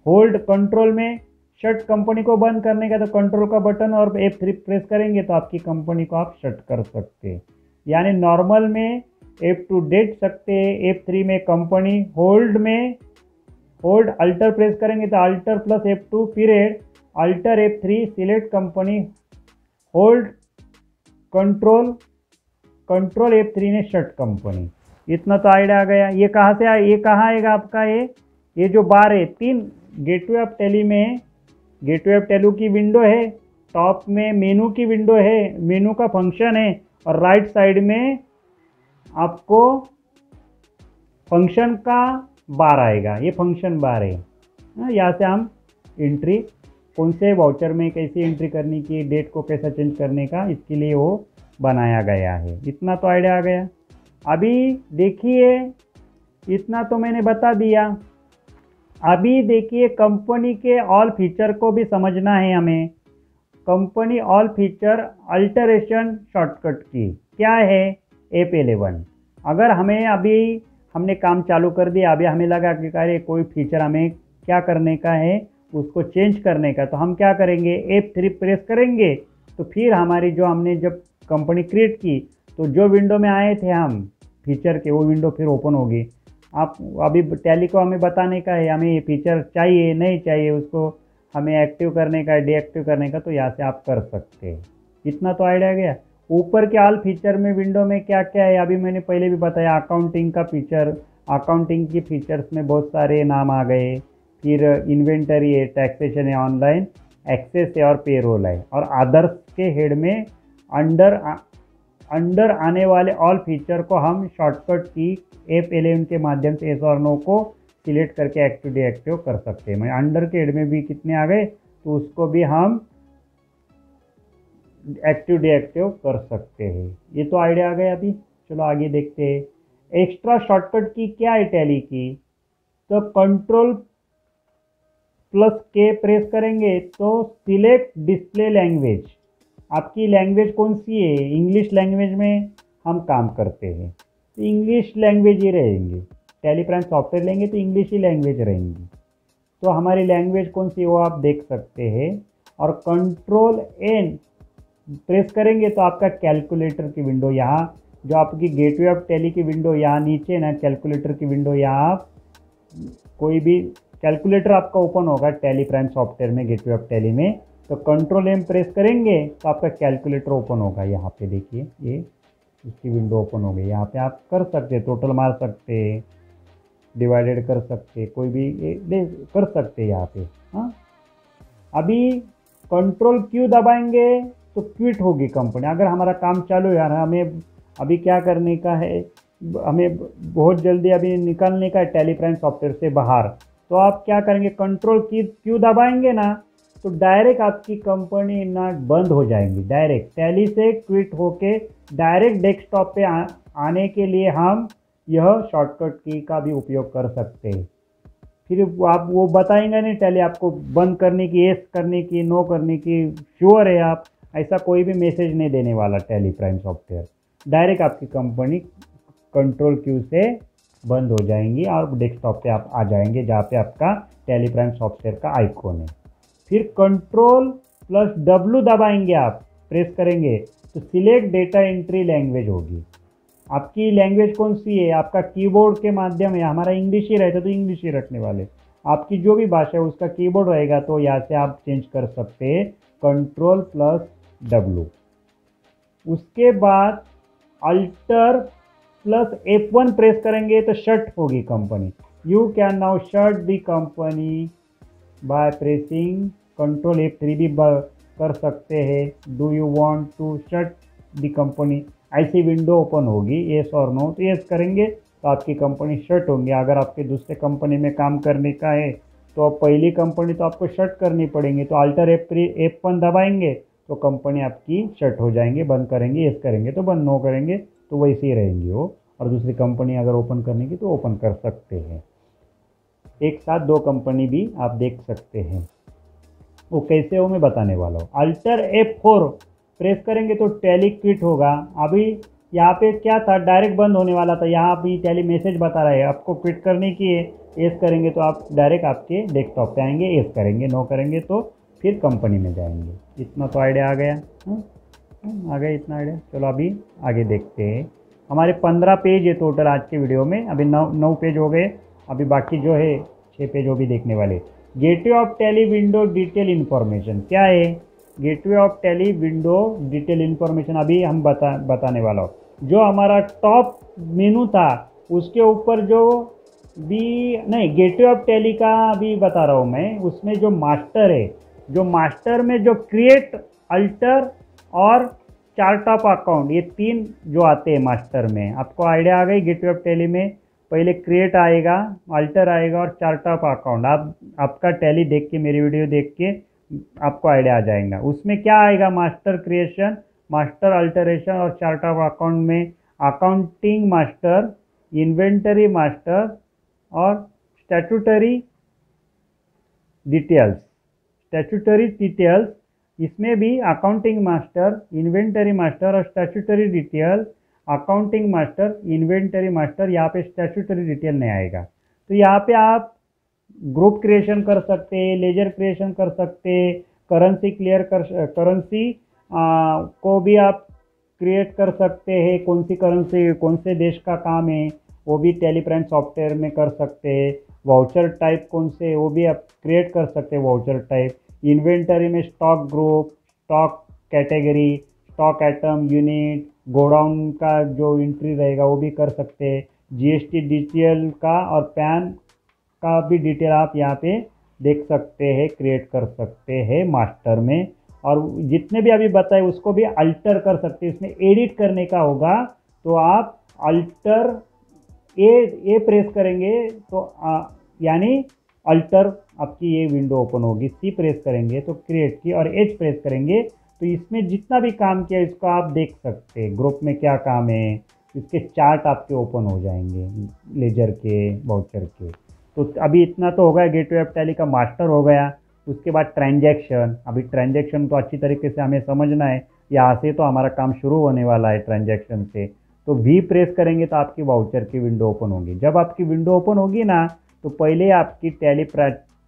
होल्ड कंट्रोल में शट कंपनी को बंद करने का तो कंट्रोल का बटन और F3 प्रेस करेंगे तो आपकी कंपनी को आप शट कर सकते हैं। यानी नॉर्मल में F2 देख सकते हैं, F3 में कंपनी, होल्ड में होल्ड अल्टर प्रेस करेंगे तो alter plus F2 period alter F3 select company, hold control control F3 ने शट कंपनी। इतना तो आइडिया आ गया। ये कहाँ से ये कहाँ आएगा आपका, ये जो बार है 3 गेटवे ऑफ टेली में, गेटवे ऑफ टेली की विंडो है, टॉप में मेनू की विंडो है, मेनू का फंक्शन है, और राइट साइड में आपको फंक्शन का बार आएगा। ये फंक्शन बार है। यहाँ से हम एंट्री कौन से वाउचर में कैसी एंट्री करने की, डेट को कैसा चेंज करने का, इसके लिए वो बनाया गया है। इतना तो आइडिया आ गया। अभी देखिए, इतना तो मैंने बता दिया। अभी देखिए कंपनी के ऑल फीचर को भी समझना है हमें। Company all feature alteration shortcut की क्या है, F11। अगर हमें अभी हमने काम चालू कर दिया, अभी हमें लगा कि अरे कोई फीचर हमें क्या करने का है, उसको चेंज करने का, तो हम क्या करेंगे, F3 प्रेस करेंगे। तो फिर हमारी जो हमने जब कंपनी क्रिएट की तो जो विंडो में आए थे हम फीचर के, वो विंडो फिर ओपन होगी। आप अभी टैली को हमें बताने का है, हमें ये फीचर चाहिए नहीं चाहिए, उसको हमें एक्टिव करने का है, डीएक्टिव करने का, तो यहाँ से आप कर सकते हैं। इतना तो आइडिया गया। ऊपर के ऑल फीचर में विंडो में क्या क्या है, अभी मैंने पहले भी बताया। अकाउंटिंग का फीचर, अकाउंटिंग की फीचर्स में बहुत सारे नाम आ गए। फिर इन्वेंटरी है, टैक्सेशन है, ऑनलाइन एक्सेस है और पेरोल है। और अदर्स के हेड में अंडर आने वाले ऑल फीचर को हम शॉर्टकट की F11 के माध्यम से येस और नो को सिलेक्ट करके एक्टिव डीएक्टिव कर सकते हैं। मैं अंडर के हेड में भी कितने आ गए तो उसको भी हम एक्टिव डीएक्टिव कर सकते हैं। ये तो आइडिया आ गया। अभी चलो आगे देखते हैं। एक्स्ट्रा शॉर्टकट की क्या है टैली की, तो कंट्रोल प्लस के प्रेस करेंगे तो सिलेक्ट डिस्प्ले लैंग्वेज। आपकी लैंग्वेज कौन सी है, इंग्लिश लैंग्वेज में हम काम करते हैं तो इंग्लिश लैंग्वेज ही रहेंगे। टैली प्राइम सॉफ्टवेयर लेंगे तो इंग्लिश ही लैंग्वेज रहेंगी। तो हमारी लैंग्वेज कौन सी है वो आप देख सकते हैं। और कंट्रोल एन प्रेस करेंगे तो आपका कैलकुलेटर की विंडो, यहाँ जो आपकी गेटवे ऑफ टैली की विंडो यहाँ नीचे ना, कैलकुलेटर की विंडो, यहाँ आप कोई भी कैलकुलेटर आपका ओपन होगा टैली प्राइम सॉफ्टवेयर में, गेटवे ऑफ टैली में। तो कंट्रोल एम प्रेस करेंगे तो आपका कैलकुलेटर ओपन होगा। यहाँ पे देखिए ये इसकी विंडो ओपन हो गई। यहाँ पे आप कर सकते हैं, टोटल मार सकते हैं, डिवाइडेड कर सकते हैं, कोई भी कर सकते हैं यहाँ पे। हाँ, अभी कंट्रोल क्यू दबाएंगे तो क्विट होगी कंपनी। अगर हमारा काम चालू है, हमें अभी क्या करने का है, हमें बहुत जल्दी अभी निकलने का है टैली प्राइम सॉफ्टवेयर से बाहर, तो आप क्या करेंगे, कंट्रोल की क्यू दबाएंगे ना तो डायरेक्ट आपकी कंपनी ना बंद हो जाएंगी। डायरेक्ट टैली से क्विट होके डायरेक्ट डेस्कटॉप पे आने के लिए हम यह शॉर्टकट की का भी उपयोग कर सकते हैं। फिर आप वो बताएंगे नहीं टैली आपको बंद करने की, येस करने की, नो करने की, श्योर है आप, ऐसा कोई भी मैसेज नहीं देने वाला टैली प्राइम सॉफ्टवेयर। डायरेक्ट आपकी कंपनी कंट्रोल क्यू से बंद हो जाएंगी और डेस्कटॉप पे आप आ जाएंगे जहाँ पे आपका टैली प्राइम सॉफ्टवेयर का आइकॉन है। फिर कंट्रोल प्लस W दबाएंगे, आप प्रेस करेंगे तो सिलेक्ट डेटा एंट्री लैंग्वेज होगी। आपकी लैंग्वेज कौन सी है, आपका कीबोर्ड के माध्यम है, हमारा इंग्लिश ही रहता तो इंग्लिश ही रखने वाले, आपकी जो भी भाषा है उसका कीबोर्ड रहेगा तो यहाँ से आप चेंज कर सकते हैं कंट्रोल प्लस W। उसके बाद अल्टर प्लस F1 प्रेस करेंगे तो शट होगी company. You can now shut the company by pressing control F3 भी कर सकते हैं। Do you want to shut the company, ऐसी विंडो ओपन होगी, येस और नो, तो येस करेंगे तो आपकी कंपनी शट होंगी। अगर आपके दूसरे कंपनी में काम करने का है तो पहली कंपनी तो आपको शट करनी पड़ेंगी, तो अल्टर F1 दबाएंगे तो कंपनी आपकी शट हो जाएंगे, बंद करेंगे, येस करेंगे तो बंद, नो करेंगे तो वैसे ही रहेंगी वो। और दूसरी कंपनी अगर ओपन करने की तो ओपन कर सकते हैं। एक साथ 2 कंपनी भी आप देख सकते हैं। वो कैसे हो मैं बताने वाला हूँ। अल्टर F4 प्रेस करेंगे तो टैली क्विट होगा। अभी यहाँ पे क्या था, डायरेक्ट बंद होने वाला था, यहाँ अभी टैली मैसेज बता रहा है आपको क्विट करने की है। येस करेंगे तो आप डायरेक्ट आपके डेस्कटॉप पे आएंगे, येस करेंगे, नो करेंगे तो फिर कंपनी में जाएंगे। इतना तो आइडिया आ गया। आ गया इतना आइडिया। चलो अभी आगे देखते हैं। हमारे 15 पेज है टोटल आज के वीडियो में। अभी 9 पेज हो गए। अभी बाकी जो है 6 पेज वो भी देखने वाले। Gateway of tally window detail information क्या है? Gateway of tally window detail information अभी हम बताने वाला हूँ। जो हमारा टॉप मेनू था उसके ऊपर जो भी नहीं, गेटवे ऑफ टैली का अभी बता रहा हूँ मैं। उसमें जो मास्टर है, जो मास्टर में जो क्रिएट, अल्टर और चार्ट ऑफ अकाउंट, ये 3 जो आते हैं मास्टर में, आपको आइडिया आ गई। गेटवे ऑफ टैली में पहले क्रिएट आएगा, अल्टर आएगा और चार्ट ऑफ अकाउंट। आपका टैली देख के, मेरी वीडियो देख के आपको आइडिया आ जाएगा। उसमें क्या आएगा? मास्टर क्रिएशन, मास्टर अल्टरेशन और चार्ट ऑफ अकाउंट में अकाउंटिंग मास्टर, इन्वेंटरी मास्टर और स्टैट्यूटरी डिटेल्स। स्टैट्यूटरी डिटेल्स इसमें भी अकाउंटिंग मास्टर, इन्वेंटरी मास्टर और statutory detail. Accounting master, inventory master, यहाँ पे स्टैट्यूटरी डिटेल नहीं आएगा। तो यहाँ पे आप ग्रुप क्रिएशन कर सकते हैं, लेजर क्रिएशन कर सकते हैं, करेंसी को भी आप क्रिएट कर सकते हैं। कौन सी करेंसी, कौन से देश का काम है, वो भी टैली प्राइम सॉफ्टवेयर में कर सकते हैं। वाउचर टाइप कौन से, वो भी आप क्रिएट कर सकते हैं वाउचर टाइप। इन्वेंटरी में stock group, stock category, stock item, unit, godown का जो एंट्री रहेगा वो भी कर सकते हैं। जीएसटी डिटेल का और पैन का भी डिटेल आप यहाँ पे देख सकते हैं, क्रिएट कर सकते हैं मास्टर में। और जितने भी अभी बताए उसको भी अल्टर कर सकते हैं। इसमें एडिट करने का होगा तो आप अल्टर ए प्रेस करेंगे तो यानी अल्टर आपकी ये विंडो ओपन होगी। सी प्रेस करेंगे तो क्रिएट की, और एच प्रेस करेंगे तो इसमें जितना भी काम किया इसको आप देख सकते हैं। ग्रुप में क्या काम है, इसके चार्ट आपके ओपन हो जाएंगे, लेजर के, वाउचर के। तो अभी इतना तो हो गया, गेटवे ऑफ टैली का मास्टर हो गया। उसके बाद ट्रांजैक्शन। अभी ट्रांजैक्शन तो अच्छी तरीके से हमें समझना है, यहाँ से तो हमारा काम शुरू होने वाला है ट्रांजैक्शन से। तो वी प्रेस करेंगे तो आपकी वाउचर की विंडो ओपन होगी। जब आपकी विंडो ओपन होगी ना तो पहले आपकी टैली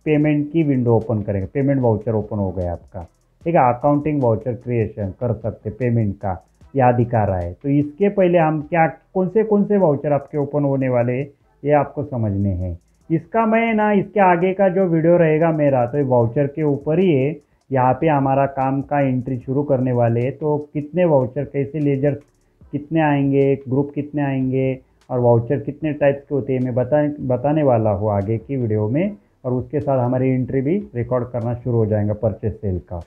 पेमेंट की विंडो ओपन करेंगे। पेमेंट वाउचर ओपन हो गया आपका, ठीक है। अकाउंटिंग वाउचर क्रिएशन कर सकते, पेमेंट का याद दिखा रहा है। तो इसके पहले हम क्या, कौन से वाउचर आपके ओपन होने वाले ये आपको समझने हैं। इसका मैं ना, इसके आगे का जो वीडियो रहेगा मेरा, तो ये वाउचर के ऊपर ही है। यहाँ पे हमारा काम का एंट्री शुरू करने वाले हैं। तो कितने वाउचर, कैसे लेजर कितने आएंगे, ग्रुप कितने आएंगे और वाउचर कितने टाइप्स के होते हैं, मैं बताने वाला हूँ आगे की वीडियो में। और उसके साथ हमारी एंट्री भी रिकॉर्ड करना शुरू हो जाएगा, परचेस सेल का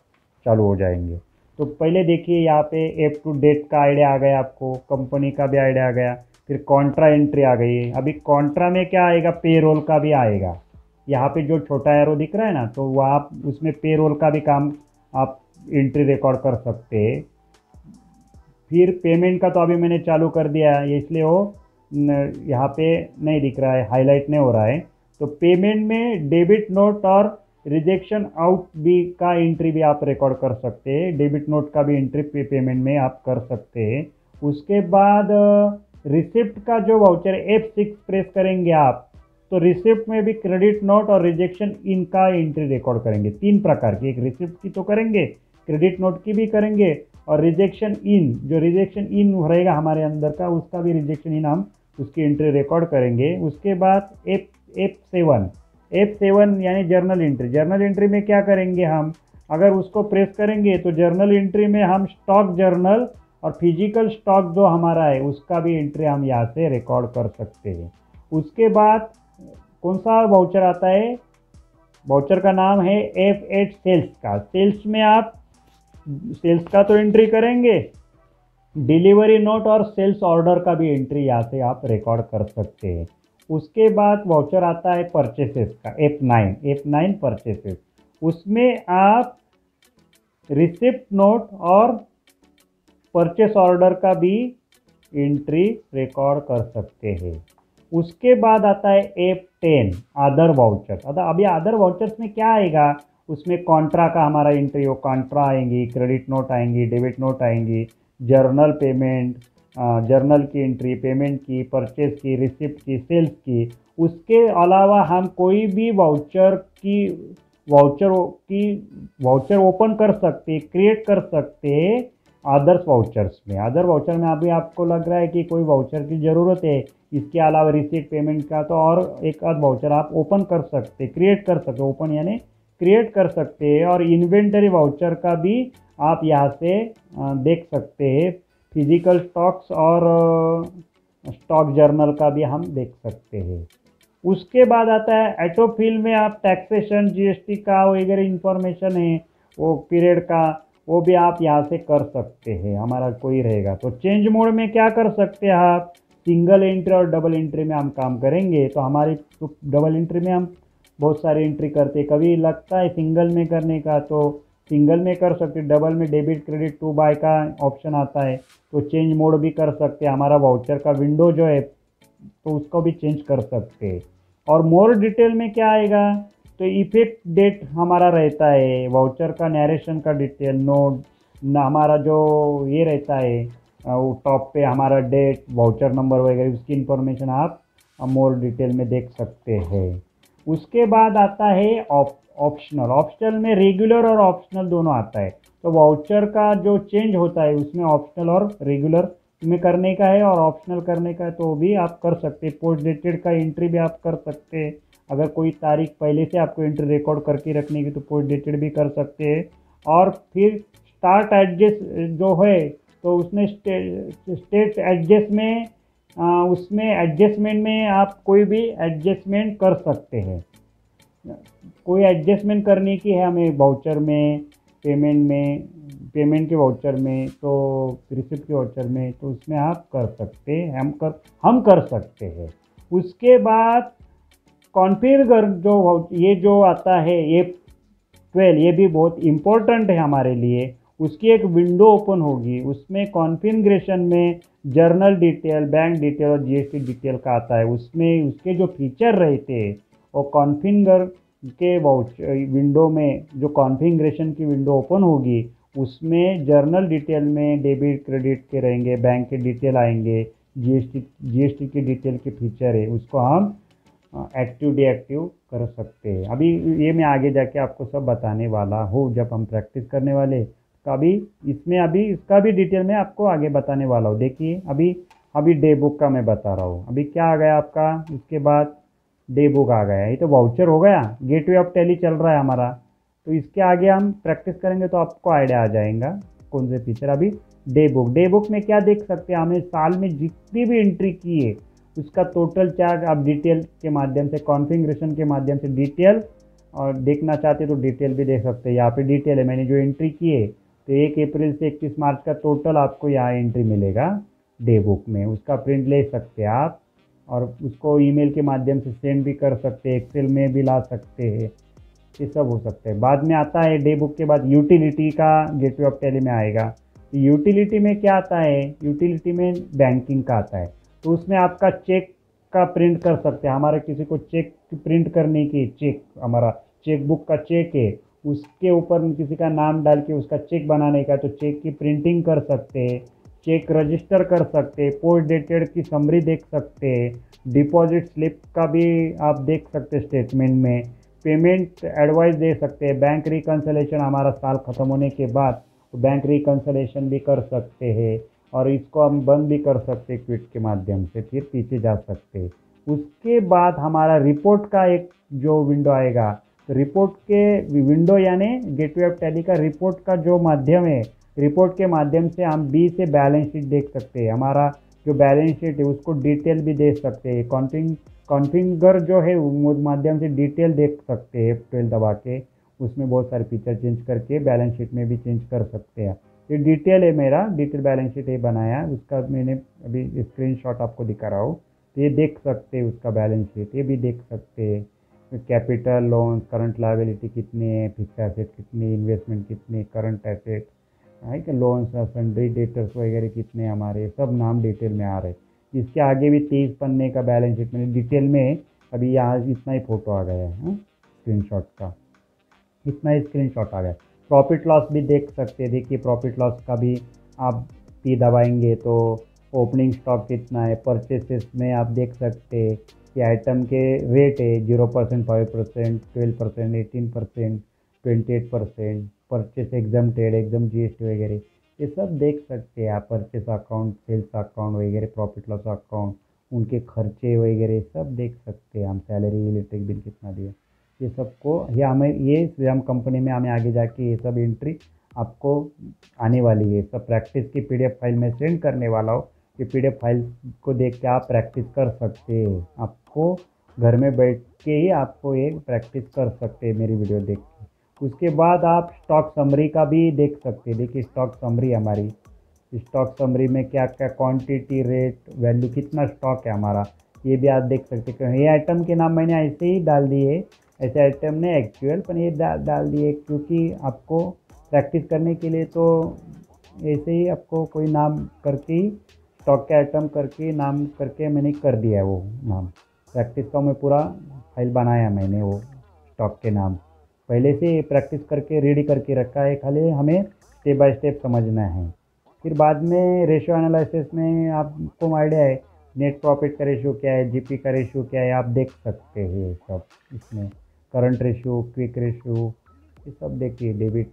चालू हो जाएंगे। तो पहले देखिए यहाँ पे एप टू डेट का आइडिया आ गया, आपको कंपनी का भी आइडिया आ गया। फिर कॉन्ट्रा एंट्री आ गई है। अभी कॉन्ट्रा में क्या आएगा, पेरोल का भी आएगा। यहाँ पे जो छोटा एरो दिख रहा है ना, तो वह आप उसमें पेरोल का भी काम आप एंट्री रिकॉर्ड कर सकते हैं। फिर पेमेंट का तो अभी मैंने चालू कर दिया है, इसलिए वो यहाँ पे नहीं दिख रहा है, हाईलाइट नहीं हो रहा है। तो पेमेंट में डेबिट नोट और रिजेक्शन आउट भी का एंट्री भी आप रिकॉर्ड कर सकते हैं। डेबिट नोट का भी एंट्री पेमेंट में आप कर सकते हैं। उसके बाद रिसिप्ट का जो वाउचर F6 प्रेस करेंगे आप, तो रिसिप्ट में भी क्रेडिट नोट और रिजेक्शन इन का एंट्री रिकॉर्ड करेंगे। 3 प्रकार की, एक रिसिप्ट की तो करेंगे, क्रेडिट नोट की भी करेंगे, और रिजेक्शन इन, जो रिजेक्शन इन रहेगा हमारे अंदर का, उसका भी रिजेक्शन इन हम उसकी एंट्री रिकॉर्ड करेंगे। उसके बाद F7 यानी जर्नल एंट्री। जर्नल एंट्री में क्या करेंगे हम, अगर उसको प्रेस करेंगे तो जर्नल एंट्री में हम स्टॉक जर्नल और फिजिकल स्टॉक जो हमारा है उसका भी एंट्री हम यहाँ से रिकॉर्ड कर सकते हैं। उसके बाद कौन सा वाउचर आता है, वाउचर का नाम है F8 सेल्स का। सेल्स में आप सेल्स का तो एंट्री करेंगे, डिलीवरी नोट और सेल्स ऑर्डर का भी एंट्री यहाँ से आप रिकॉर्ड कर सकते हैं। उसके बाद वाउचर आता है परचेसेस का, F9 परचेसेस। उसमें आप रिसिप्ट नोट और परचेस ऑर्डर का भी एंट्री रिकॉर्ड कर सकते हैं। उसके बाद आता है F10 अदर वाउचर। अभी अदर वाउचर्स में क्या आएगा, उसमें कॉन्ट्रा का हमारा एंट्री हो, कॉन्ट्रा आएंगी, क्रेडिट नोट आएंगी, डेबिट नोट आएंगी, जर्नल पेमेंट, जर्नल की एंट्री, पेमेंट की, परचेस की, रिसिप्ट की, सेल्स की। उसके अलावा हम कोई भी वाउचर ओपन कर सकते, क्रिएट कर सकते अदर्स वाउचर्स में, अदर वाउचर में अभी आपको लग रहा है कि कोई वाउचर की ज़रूरत है, इसके अलावा रिसीट पेमेंट का, तो और एक आध वाउचर आप ओपन कर सकते, क्रिएट कर सकते, ओपन यानी क्रिएट कर सकते हैं। और इन्वेंटरी वाउचर का भी आप यहाँ से देख सकते हैं। फिजिकल स्टॉक्स और स्टॉक जर्नल का भी हम देख सकते हैं। उसके बाद आता है ऑटोफिल में आप टैक्सेशन जीएसटी का वगैरह इंफॉर्मेशन है, वो पीरियड का, वो भी आप यहाँ से कर सकते हैं, हमारा कोई रहेगा। तो चेंज मोड में क्या कर सकते हैं आप, सिंगल एंट्री और डबल एंट्री में हम काम करेंगे। तो हमारी तो डबल एंट्री में हम बहुत सारी एंट्री करते हैं, कभी लगता है सिंगल में करने का तो सिंगल में कर सकते, डबल में डेबिट क्रेडिट टू बाय का ऑप्शन आता है, तो चेंज मोड भी कर सकते हैं। हमारा वाउचर का विंडो जो है तो उसको भी चेंज कर सकते हैं। और मोर डिटेल में क्या आएगा, तो इफेक्ट डेट हमारा रहता है, वाउचर का नरेशन का डिटेल, नोट हमारा जो ये रहता है वो टॉप पे हमारा डेट, वाउचर नंबर वगैरह, उसकी इंफॉर्मेशन आप मोर डिटेल में देख सकते हैं। उसके बाद आता है ऑप्शनल। ऑप्शनल में रेगुलर और ऑप्शनल दोनों आता है। तो वाउचर का जो चेंज होता है उसमें ऑप्शनल और रेगुलर में करने का है, और ऑप्शनल करने का है तो भी आप कर सकते हैं। पोस्ट डेटेड का एंट्री भी आप कर सकते हैं, अगर कोई तारीख पहले से आपको एंट्री रिकॉर्ड करके रखने की तो पोस्ट डेटेड भी कर सकते हैं। और फिर स्टार्ट एडजस्ट जो है तो उसमें स्टेट एडजस्ट में उसमें एडजस्टमेंट में आप कोई भी एडजस्टमेंट कर सकते हैं। कोई एडजस्टमेंट करने की है हमें वाउचर में, पेमेंट के वाउचर में, तो रिसिप्ट के वाउचर में, तो उसमें आप कर सकते हैं, हम कर सकते हैं। उसके बाद कॉन्फ़िगर ये जो आता है, ये 12, ये भी बहुत इम्पोर्टेंट है हमारे लिए। उसकी एक विंडो ओपन होगी, उसमें कॉन्फ़िगरेशन में जर्नल डिटेल, बैंक डिटेल और जीएसटी डिटेल का आता है। उसमें उसके जो फीचर रहते हैं वो कॉन्फ़िगर के विंडो में, जो कॉन्फ़िगरेशन की विंडो ओपन होगी उसमें जर्नल डिटेल में डेबिट क्रेडिट के रहेंगे, बैंक के डिटेल आएंगे, जीएसटी की डिटेल के फीचर है, उसको हम एक्टिव डीएक्टिव कर सकते हैं। अभी ये मैं आगे जाके आपको सब बताने वाला हूँ, जब हम प्रैक्टिस करने वाले कभी इसमें, अभी इसका भी डिटेल में आपको आगे बताने वाला हूँ। देखिए अभी डे बुक का मैं बता रहा हूँ। अभी क्या आ गया आपका, इसके बाद डे बुक आ गया, ये तो वाउचर हो गया, गेटवे ऑफ टैली चल रहा है हमारा। तो इसके आगे हम प्रैक्टिस करेंगे तो आपको आइडिया आ जाएगा कौन से फीचर। अभी डे बुक में क्या देख सकते हैं, हमें साल में जितनी भी एंट्री की है उसका टोटल चार्ज आप डिटेल के माध्यम से, कॉन्फ़िगरेशन के माध्यम से डिटेल, और देखना चाहते तो डिटेल भी देख सकते हैं। यहाँ पे डिटेल है, मैंने जो एंट्री की है तो 1 अप्रैल से 31 मार्च का टोटल आपको यहाँ एंट्री मिलेगा डे बुक में, उसका प्रिंट ले सकते हैं आप, और उसको ईमेल के माध्यम से सेंड भी कर सकते हैं, एक्सेल में भी ला सकते हैं, ये सब हो सकता है। बाद में आता है डे बुक के बाद यूटिलिटी का, गेटवे ऑफ टैली में आएगा। यूटिलिटी में क्या आता है, यूटिलिटी में बैंकिंग का आता है। तो उसमें आपका चेक का प्रिंट कर सकते हैं, हमारे किसी को चेक प्रिंट करने की, चेक हमारा चेक बुक का चेक है, उसके ऊपर किसी का नाम डाल के उसका चेक बनाने का, तो चेक की प्रिंटिंग कर सकते हैं, चेक रजिस्टर कर सकते हैं, पोस्ट डेटेड की समरी देख सकते हैं, डिपॉजिट स्लिप का भी आप देख सकते हैं स्टेटमेंट में, पेमेंट एडवाइस दे सकते हैं, बैंक रिकन्सिलेशन हमारा साल ख़त्म होने के बाद बैंक रिकन्सिलेशन भी कर सकते हैं, और इसको हम बंद भी कर सकते हैं क्विट के माध्यम से, फिर पीछे जा सकते हैं। उसके बाद हमारा रिपोर्ट का एक जो विंडो आएगा, तो रिपोर्ट के विंडो यानी गेटवे ऑफ टैली का रिपोर्ट का जो माध्यम है, रिपोर्ट के माध्यम से हम बी से बैलेंस शीट देख सकते हैं, हमारा जो बैलेंस शीट है उसको डिटेल भी देख सकते हैं। कॉन्फ़िगर जो है उस माध्यम से डिटेल देख सकते हैं, F12 दबा के उसमें बहुत सारे फीचर चेंज करके बैलेंस शीट में भी चेंज कर सकते हैं। ये डिटेल है, मेरा डिटेल बैलेंस शीट है बनाया, उसका मैंने अभी स्क्रीनशॉट आपको दिखा रहा हूँ, तो ये देख सकते हैं उसका बैलेंस शीट, ये भी देख सकते हैं। कैपिटल, लोन, करंट लायबिलिटी कितने हैं, फिक्स एसेट कितने, इन्वेस्टमेंट कितने, करंट एसेट है कि लोन, सन्ड्री डेटर्स वगैरह कितने हमारे, सब नाम डिटेल में आ रहे हैं। इसके आगे भी 23 पन्ने का बैलेंस शीट मैंने डिटेल में, अभी यहाँ इतना ही फोटो आ गया है स्क्रीनशॉट का, इतना ही स्क्रीनशॉट आ गया। प्रॉफिट लॉस भी देख सकते हैं, देखिए प्रॉफिट लॉस का भी आप पी दबाएंगे तो ओपनिंग स्टॉक कितना है, परचेसेस में आप देख सकते हैं कि आइटम के रेट है 0%, 5%, 12%, 18%, 28%, purchase exam trade, exam GST वगैरह, ये सब देख सकते हैं आप, परचेस अकाउंट, सेल्स अकाउंट वगैरह, प्रॉफिट लॉस अकाउंट, उनके खर्चे वगैरह सब देख सकते हैं हम, सैलरी, इलेक्ट्रिक बिल कितना दिया, ये सबको, ये हमें, ये श्रीराम कंपनी में हमें आगे जाके ये सब एंट्री आपको आने वाली है। सब प्रैक्टिस की पीडीएफ फाइल में सेंड करने वाला हूँ। ये पीडीएफ फाइल को देख के आप प्रैक्टिस कर सकते हैं। आपको घर में बैठ के ही आपको ये प्रैक्टिस कर सकते हैं मेरी वीडियो देख के। उसके बाद आप स्टॉक समरी का भी देख सकते हैं। देखिए स्टॉक समरी हमारी, स्टॉक समरी में क्या क्या क्वांटिटी, रेट, वैल्यू, कितना स्टॉक है हमारा, ये भी आप देख सकते हैं। ये आइटम के नाम मैंने ऐसे ही डाल दिए, ऐसे आइटम ने एक्चुअल पर ये डाल दिए क्योंकि आपको प्रैक्टिस करने के लिए, तो ऐसे ही आपको कोई नाम करके ही, स्टॉक के आइटम करके नाम करके मैंने कर दिया है वो नाम। प्रैक्टिस का मैं पूरा फाइल बनाया मैंने वो स्टॉक के नाम, पहले से प्रैक्टिस करके रेडी करके रखा है, खाली हमें स्टेप बाय स्टेप समझना है। फिर बाद में रेशियो एनालिसिस में आपको आइडिया है, नेट प्रॉफिट का रेशियो क्या है, जीपी का रेशियो क्या है, आप देख सकते हैं सब इसमें। करंट रेशियो, क्विक रेशियो, ये सब देखिए, डेबिट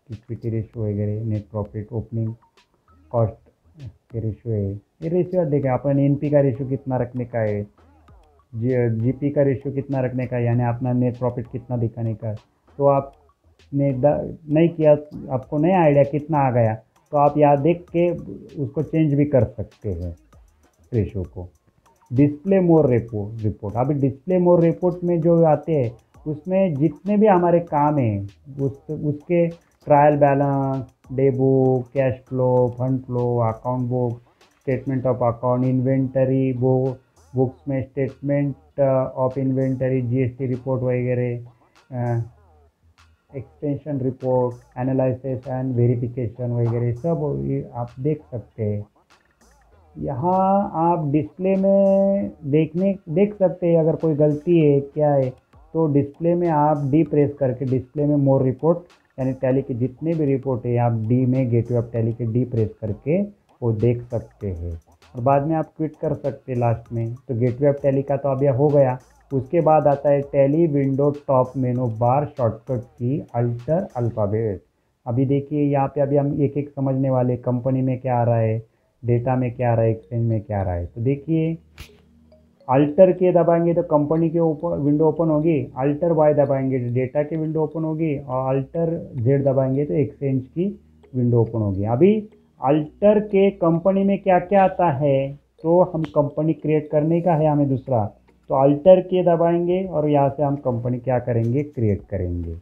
इक्विटी रेशियो वगैरह, नेट प्रॉफिट, ओपनिंग कॉस्ट के रेशियो है, ये रेशियो देखें। अपन एनपी का रेशियो कितना रखने का है, जीपी का रेशियो कितना रखने का है, यानी अपना नेट प्रॉफिट कितना दिखाने का है। तो आपने नहीं किया, आपको नहीं आइडिया कितना आ गया, तो आप यहाँ देख के उसको चेंज भी कर सकते हैं रेशियो को। डिस्प्ले मोर रिपोर्ट, अभी डिस्प्ले मोर रिपोर्ट में जो आते हैं उसमें जितने भी हमारे काम हैं उसके trial balance, day book, cash flow, fund flow, account book, statement of account, inventory books में statement of inventory, GST report वगैरह, extension report, analysis and verification वगैरह सब आप देख सकते हैं। यहाँ आप डिस्प्ले में देख सकते हैं अगर कोई गलती है क्या है, तो डिस्प्ले में आप डी प्रेस करके डिस्प्ले में मोर रिपोर्ट, यानी टैली के जितने भी रिपोर्ट है आप डी में, गेटवे ऑफ टैली के डी प्रेस करके वो देख सकते हैं। और बाद में आप क्विट कर सकते हैं लास्ट में। तो गेटवे ऑफ टैली का तो अब यह हो गया। उसके बाद आता है टैली विंडो टॉप मेनू बार शॉर्टकट की अल्टर अल्फ़ाबेट। अभी देखिए यहाँ पे अभी हम एक एक समझने वाले, कंपनी में क्या आ रहा है, डेटा में क्या आ रहा है, एक्सचेंज में क्या आ रहा है। तो देखिए अल्टर के दबाएंगे तो कंपनी के ऊपर विंडो ओपन होगी, अल्टर वाई दबाएंगे तो डेटा की विंडो ओपन होगी, और अल्टर जेड दबाएंगे तो एक्सचेंज की विंडो ओपन होगी। अभी अल्टर के कंपनी में क्या क्या आता है, तो हम कंपनी क्रिएट करने का है हमें दूसरा, तो अल्टर के दबाएंगे और यहाँ से हम कंपनी क्या करेंगे, क्रिएट करेंगे।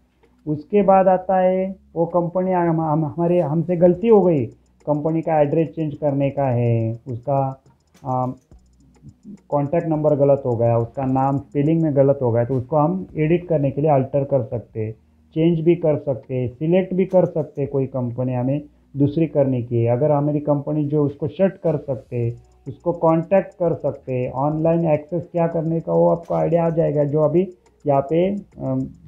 उसके बाद आता है वो कंपनी हमारे हमसे गलती हो गई, कंपनी का एड्रेस चेंज करने का है, उसका कॉन्टैक्ट नंबर गलत हो गया, उसका नाम स्पेलिंग में गलत हो गया, तो उसको हम एडिट करने के लिए अल्टर कर सकते हैं, चेंज भी कर सकते हैं, सिलेक्ट भी कर सकते हैं। कोई कंपनी हमें दूसरी करने की है, अगर हमारी कंपनी जो उसको शट कर सकते हैं, उसको कांटेक्ट कर सकते हैं, ऑनलाइन एक्सेस क्या करने का वो आपको आइडिया आ जाएगा। जो अभी यहाँ पे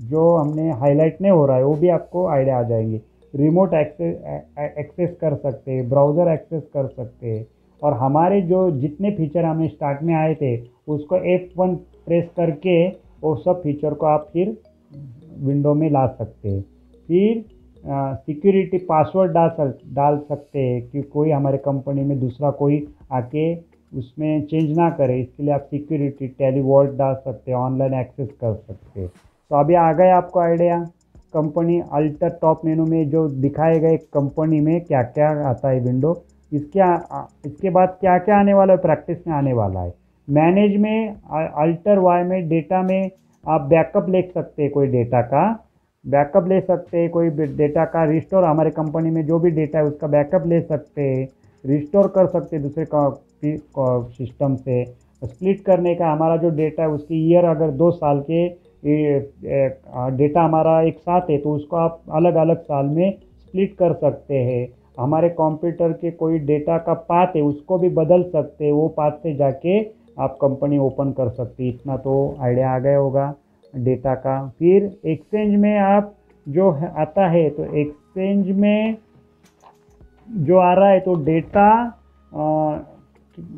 जो हमने हाईलाइट नहीं हो रहा है वो भी आपको आइडिया आ जाएंगे। रिमोट एक्सेस कर सकते हैं, ब्राउज़र एक्सेस कर सकते हैं, और हमारे जो जितने फीचर हमें स्टार्ट में आए थे उसको F1 प्रेस करके वो सब फीचर को आप फिर विंडो में ला सकते हैं। फिर सिक्योरिटी पासवर्ड डाल सकते हैं कि कोई हमारे कंपनी में दूसरा कोई आके उसमें चेंज ना करे, इसके लिए आप सिक्योरिटी टैली वॉल्ट डाल सकते हैं, ऑनलाइन एक्सेस कर सकते हैं। तो अभी आ गया आपको आइडिया। कंपनी अल्टर टॉप मेनू में जो दिखाए गए कंपनी में क्या क्या आता है विंडो, इसके बाद क्या क्या आने वाला है, प्रैक्टिस में आने वाला है। मैनेज में अल्टर वाई में डेटा में आप बैकअप ले सकते हैं, कोई डेटा का बैकअप ले सकते हैं, कोई डेटा का रिस्टोर, हमारे कंपनी में जो भी डेटा है उसका बैकअप ले सकते हैं, रिस्टोर कर सकते हैं दूसरे सिस्टम से। स्प्लिट करने का, हमारा जो डेटा है उसकी ईयर अगर 2 साल के डेटा हमारा एक साथ है तो उसको आप अलग अलग साल में स्प्लिट कर सकते हैं। हमारे कंप्यूटर के कोई डेटा का पाथ है उसको भी बदल सकते हैं, वो पाथ से जाके आप कंपनी ओपन कर सकते हैं। इतना तो आइडिया आ गया होगा डेटा का। फिर एक्सचेंज में आप जो आता है, तो एक्सचेंज में जो आ रहा है तो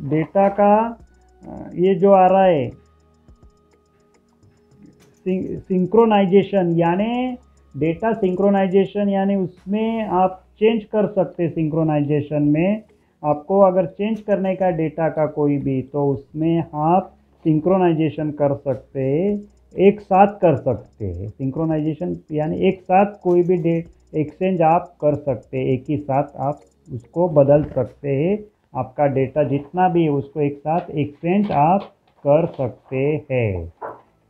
डेटा का ये जो आ रहा है सिंक्रोनाइजेशन, यानी डेटा सिंक्रोनाइजेशन, यानी उसमें आप चेंज कर सकते सिंक्रोनाइजेशन में। आपको अगर चेंज करने का डेटा का कोई भी, तो उसमें आप सिंक्रोनाइजेशन कर सकते, एक साथ कर सकते हैं सिंक्रोनाइजेशन, यानी एक साथ कोई भी डेट एक्सचेंज आप कर सकते हैं, एक ही साथ आप उसको बदल सकते हैं। आपका डेटा जितना भी है उसको एक साथ एक्सचेंज आप कर सकते हैं।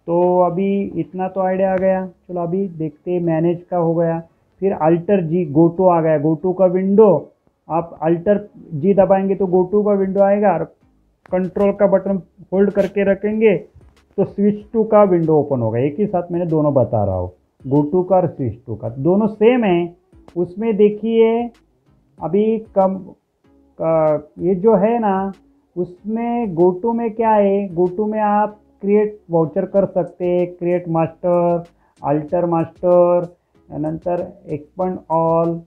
तो अभी इतना तो आइडिया आ गया। चलो अभी देखते हैं, मैनेज का हो गया। फिर अल्टर जी गोटू आ गया। गोटू का विंडो, आप अल्टर जी दबाएंगे तो गोटू का विंडो आएगा, और कंट्रोल का बटन होल्ड करके रखेंगे तो स्विच टू का विंडो ओपन होगा। एक ही साथ मैंने दोनों बता रहा हूँ, गोटू का और स्विच टू का, दोनों सेम है। उसमें देखिए अभी ये जो है ना, उसमें गोटू में क्या है, गोटू में आप क्रिएट वाउचर कर सकते हैं, क्रिएट मास्टर, अल्टर मास्टर, नंतर एक्सपंड ऑल,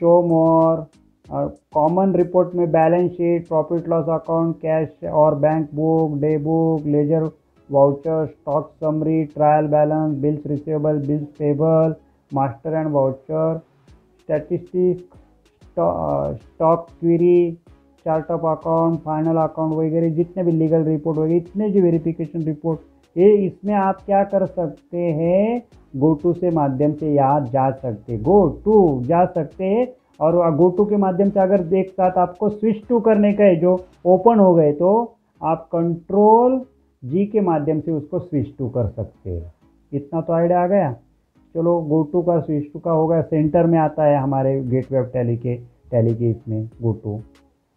शो मोर, और कॉमन रिपोर्ट में balance sheet, profit loss account, cash और bank book, day book, ledger voucher, stock summary, trial balance, bills receivable, bills payable, master and voucher, statistics, stock query, chart of account, final account वगैरह जितने भी legal report वगैरह, इतने जो verification report, ये इसमें आप क्या कर सकते हैं, गो टू से माध्यम से यहाँ जा सकते, गो टू जा सकते हैं। और गोटू के माध्यम से अगर एक साथ आपको स्विच टू करने का है, जो ओपन हो गए, तो आप कंट्रोल जी के माध्यम से उसको स्विच टू कर सकते हैं। इतना तो आइडिया आ गया। चलो गोटू का स्विच टू का हो गया। सेंटर में आता है हमारे गेटवे ऑफ टैली के इसमें गोटू।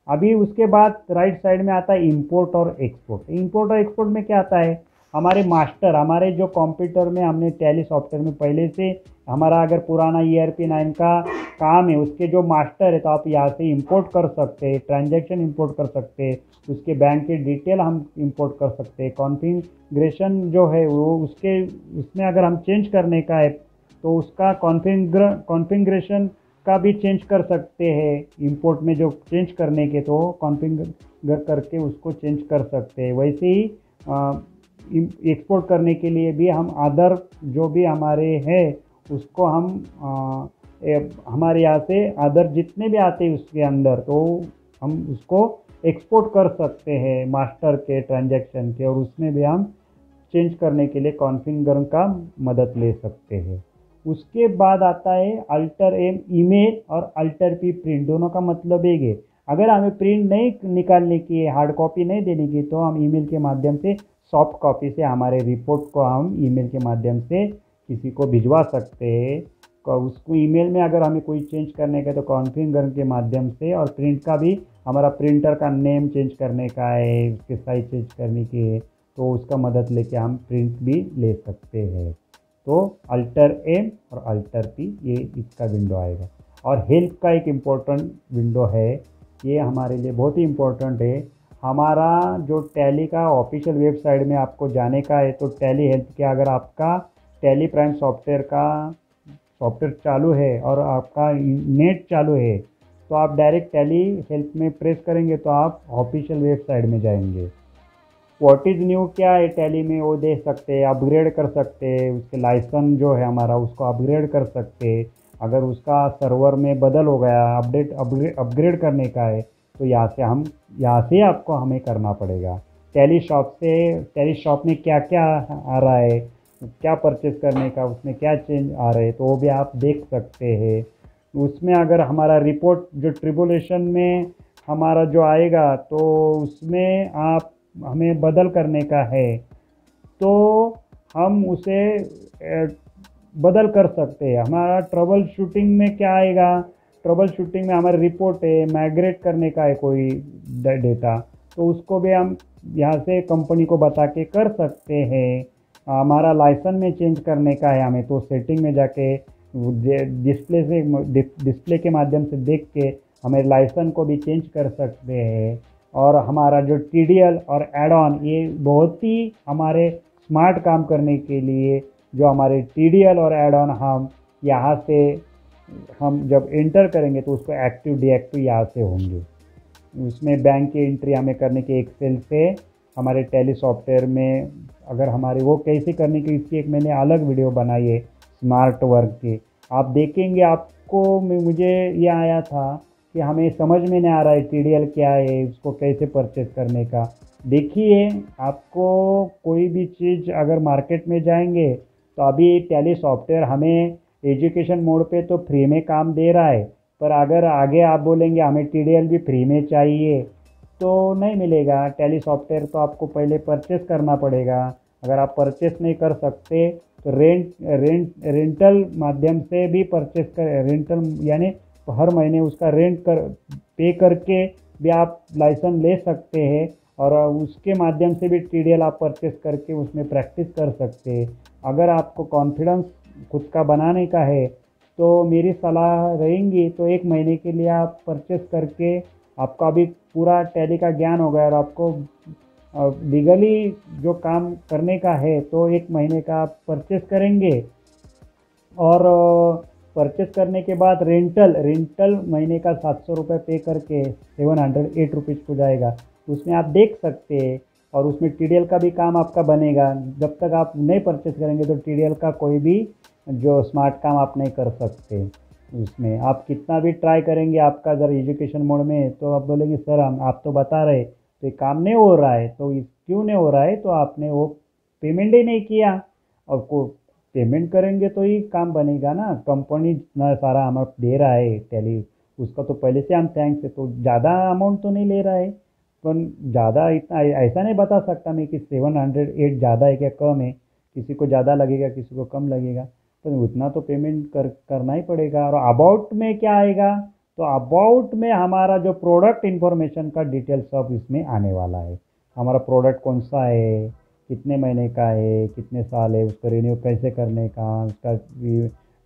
अभी उसके बाद राइट साइड में आता है इंपोर्ट और एक्सपोर्ट। इंपोर्ट और एक्सपोर्ट में क्या आता है, हमारे मास्टर, हमारे जो कंप्यूटर में हमने टैली सॉफ्टवेयर में पहले से हमारा अगर पुराना ERP 9 का काम है, उसके जो मास्टर है, तो आप यहाँ से इंपोर्ट कर सकते हैं, ट्रांजैक्शन इंपोर्ट कर सकते हैं, उसके बैंक के डिटेल हम इंपोर्ट कर सकते हैं, कॉन्फ़िगरेशन जो है वो उसमें अगर हम चेंज करने का है तो उसका कॉन्फ़िगरेशन का भी चेंज कर सकते हैं। इंपोर्ट में जो चेंज करने के, तो कॉन्फ़िगर करके उसको चेंज कर सकते हैं। वैसे ही एक्सपोर्ट करने के लिए भी हम अदर जो भी हमारे हैं उसको हम हमारे यहाँ से अदर जितने भी आते हैं उसके अंदर, तो हम उसको एक्सपोर्ट कर सकते हैं मास्टर के ट्रांजैक्शन के, और उसमें भी हम चेंज करने के लिए कॉन्फ़िगर का मदद ले सकते हैं। उसके बाद आता है अल्टर एम ईमेल और अल्टर पी प्रिंट। दोनों का मतलब एक है। अगर हमें प्रिंट नहीं निकालने की है, हार्ड कॉपी नहीं देने की, तो हम ईमेल के माध्यम से सॉफ्ट कॉपी से हमारे रिपोर्ट को हम ईमेल के माध्यम से किसी को भिजवा सकते हैं। उसको ईमेल में अगर हमें कोई चेंज करने का तो कॉन्फ़िगर के माध्यम से, और प्रिंट का भी हमारा प्रिंटर का नेम चेंज करने का है, उसके साइज चेंज करने की है, तो उसका मदद लेके हम प्रिंट भी ले सकते हैं। तो अल्टर एम और अल्टर पी, ये इसका विंडो आएगा। और हेल्प का एक इम्पोर्टेंट विंडो है, ये हमारे लिए बहुत ही इम्पोर्टेंट है। हमारा जो टैली का ऑफिशियल वेबसाइट में आपको जाने का है, तो टैली हेल्प के अगर आपका टैली प्राइम सॉफ्टवेयर चालू है और आपका नेट चालू है, तो आप डायरेक्ट टैली हेल्प में प्रेस करेंगे तो आप ऑफिशियल वेबसाइट में जाएंगे। व्हाट इज़ न्यू क्या है टैली में वो देख सकते हैं, अपग्रेड कर सकते हैं, उसके लाइसेंस जो है हमारा उसको अपग्रेड कर सकते हैं। अगर उसका सर्वर में बदल हो गया, अपग्रेड करने का है, तो यहाँ से आपको हमें करना पड़ेगा। टैली शॉप में क्या क्या आ रहा है, क्या परचेस करने का, उसमें क्या चेंज आ रहे हैं, तो वो भी आप देख सकते हैं। उसमें अगर हमारा रिपोर्ट जो ट्रिबुलेशन में हमारा जो आएगा, तो उसमें आप हमें बदल करने का है, तो हम उसे बदल कर सकते हैं। हमारा ट्रबल शूटिंग में क्या आएगा, ट्रबल शूटिंग में हमारी रिपोर्ट है, माइग्रेट करने का है कोई डेटा, तो उसको भी हम यहाँ से कंपनी को बता के कर सकते हैं। हमारा लाइसेंस में चेंज करने का है हमें, तो सेटिंग में जाके डिस्प्ले के माध्यम से देख के हमें लाइसेंस को भी चेंज कर सकते हैं। और हमारा जो TDL और एड ऑन, ये बहुत ही हमारे स्मार्ट काम करने के लिए, जो हमारे TDL और एड ऑन हम यहाँ से हम जब एंटर करेंगे तो उसको एक्टिव डीएक्टिव यहाँ से होंगे। उसमें बैंक की एंट्री हमें करने के एक्सेल से हमारे टैली सॉफ्टवेयर में, अगर हमारे वो कैसे करने की, इसकी एक मैंने अलग वीडियो बनाई है स्मार्ट वर्क की। आप देखेंगे आपको मुझे ये आया था कि हमें समझ में नहीं आ रहा है टीडीएल क्या है, उसको कैसे परचेज करने का। देखिए, आपको कोई भी चीज़ अगर मार्केट में जाएंगे तो अभी टैली सॉफ्टवेयर हमें एजुकेशन मोड पे तो फ्री में काम दे रहा है, पर अगर आगे आप बोलेंगे हमें टीडीएल भी फ्री में चाहिए तो नहीं मिलेगा। टैली सॉफ्टवेयर तो आपको पहले परचेस करना पड़ेगा। अगर आप परचेस नहीं कर सकते तो रेंटल माध्यम से भी परचेस कर, रेंटल यानी हर महीने उसका रेंट कर पे करके भी आप लाइसेंस ले सकते हैं, और उसके माध्यम से भी टीडीएल आप परचेस करके उसमें प्रैक्टिस कर सकते हैं। अगर आपको कॉन्फिडेंस खुद का बनाने का है तो मेरी सलाह रहेंगी तो 1 महीने के लिए आप परचेस करके, आपका अभी पूरा टैली का ज्ञान होगा और आपको लीगली जो काम करने का है तो 1 महीने का आप परचेस करेंगे। और परचेस करने के बाद रेंटल महीने का 700 रुपये पे करके 708 रुपीज़ हो जाएगा। उसमें आप देख सकते हैं और उसमें टीडीएल का भी काम आपका बनेगा। जब तक आप नहीं परचेस करेंगे तो टीडीएल का कोई भी जो स्मार्ट काम आप नहीं कर सकते। उसमें आप कितना भी ट्राई करेंगे, आपका अगर एजुकेशन मोड में है तो आप बोलेंगे सर हम आप तो बता रहे तो ये काम नहीं हो रहा है, तो क्यों नहीं हो रहा है, तो आपने वो पेमेंट ही नहीं किया। और को पेमेंट करेंगे तो ही काम बनेगा ना। कंपनी इतना सारा हमें दे रहा है टैली, उसका तो पहले से हम थैंक्स है, तो ज़्यादा अमाउंट तो नहीं ले रहा है। पर ज़्यादा इतना ऐसा नहीं बता सकता मैं कि 708 ज़्यादा है क्या कम है, किसी को ज़्यादा लगेगा किसी को कम लगेगा, तो उतना तो पेमेंट करना ही पड़ेगा। और अबाउट में क्या आएगा, तो अबाउट में हमारा जो प्रोडक्ट इन्फॉर्मेशन का डिटेल सब इसमें आने वाला है। हमारा प्रोडक्ट कौन सा है, कितने महीने का है, कितने साल है, उसको रिन्यू कैसे करने का, उसका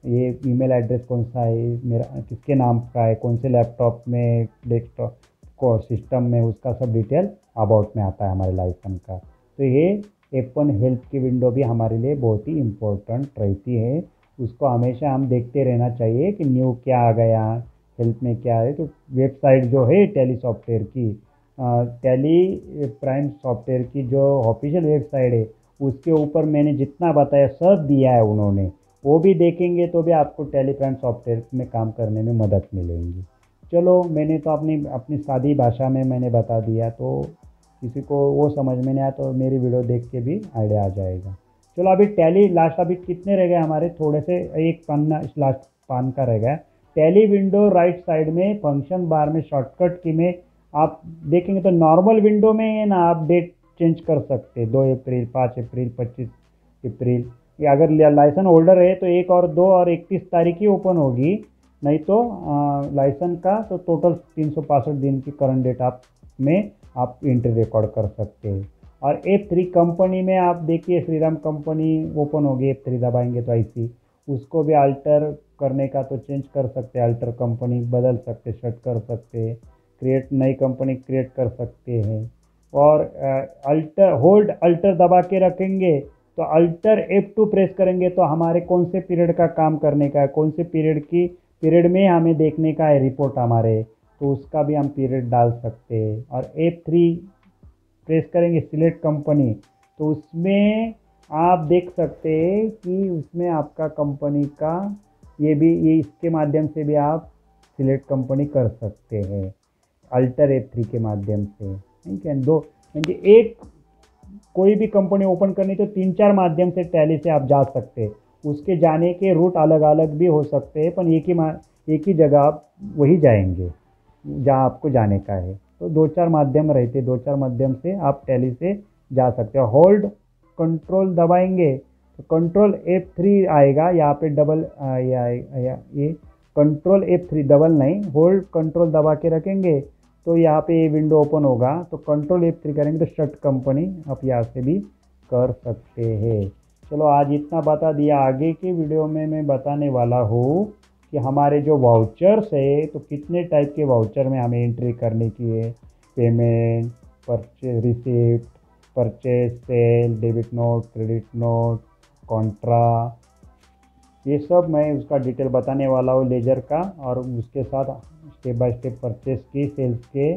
ये ईमेल एड्रेस कौन सा है, मेरा किसके नाम का है, कौन से लैपटॉप में, डेस्कटॉप को सिस्टम में, उसका सब डिटेल अबाउट में आता है हमारे लाइसेंस का। तो ये F1 हेल्थ की विंडो भी हमारे लिए बहुत ही इम्पोर्टेंट रहती है। उसको हमेशा हम देखते रहना चाहिए कि न्यू क्या आ गया, हेल्थ में क्या है। तो वेबसाइट जो है टैली सॉफ्टवेयर की, टैली प्राइम सॉफ्टवेयर की जो ऑफिशियल वेबसाइट है, उसके ऊपर मैंने जितना बताया सब दिया है उन्होंने, वो भी देखेंगे तो भी आपको टैली प्राइम सॉफ्टवेयर में काम करने में मदद मिलेगी। चलो, मैंने तो अपनी अपनी सादी भाषा में मैंने बता दिया, तो किसी को वो समझ में नहीं आया तो मेरी वीडियो देख के भी आइडिया आ जाएगा। चलो, अभी टैली लास्ट अभी कितने रह गए हमारे, थोड़े से एक पन्ना लास्ट पान का रह गया। टैली विंडो राइट साइड में फंक्शन बार में शॉर्टकट की में आप देखेंगे तो नॉर्मल विंडो में ना आप डेट चेंज कर सकते हैं, 2 अप्रैल, 5 अप्रैल, 25 अप्रैल। या अगर लाइसेंस होल्डर है तो 1 और 2 और 31 तारीख ही ओपन होगी, नहीं तो लाइसेंस का तो टोटल 365 दिन की करंट डेट आप एंट्री रिकॉर्ड कर सकते हैं। और F3 कंपनी में आप देखिए, श्रीराम कंपनी ओपन होगी, F3 दबाएंगे तो ऐसी उसको भी अल्टर करने का तो चेंज कर सकते हैं, अल्टर कंपनी बदल सकते, सेट कर सकते हैं, क्रिएट नई कंपनी क्रिएट कर सकते हैं। और होल्ड अल्टर दबा के रखेंगे तो अल्टर F2 प्रेस करेंगे तो हमारे कौन से पीरियड का काम करने का है, कौन से पीरियड में हमें देखने का है रिपोर्ट हमारे, तो उसका भी हम पीरियड डाल सकते हैं। और F3 प्रेस करेंगे सिलेक्ट कंपनी, तो उसमें आप देख सकते हैं कि उसमें आपका कंपनी का ये इसके माध्यम से भी आप सिलेक्ट कंपनी कर सकते हैं, अल्टर F3 के माध्यम से। ठीक है, दो म्हणजे एक कोई भी कंपनी ओपन करनी तो 3-4 माध्यम से टैली से आप जा सकते हैं। उसके जाने के रूट अलग अलग भी हो सकते हैं, पर एक ही जगह आप वही जाएंगे जहाँ आपको जाने का है। तो 2-4 माध्यम रहते, 2-4 माध्यम से आप टैली से जा सकते हो। होल्ड कंट्रोल दबाएंगे तो कंट्रोल F3 आएगा, यहाँ पे डबल ये कंट्रोल F3 डबल नहीं, होल्ड कंट्रोल दबा के रखेंगे तो यहाँ पे ये विंडो ओपन होगा, तो कंट्रोल F3 करेंगे तो शट कंपनी आप यहाँ से भी कर सकते हैं। चलो, आज इतना बता दिया। आगे की वीडियो में मैं बताने वाला हूँ कि हमारे जो वाउचर्स है तो कितने टाइप के वाउचर में हमें एंट्री करने की है, payment, purchase receipt, purchase, sale, debit note, credit note, contra, ये सब मैं उसका डिटेल बताने वाला हूँ लेजर का। और उसके साथ स्टेप बाय स्टेप परचेस की, सेल्स के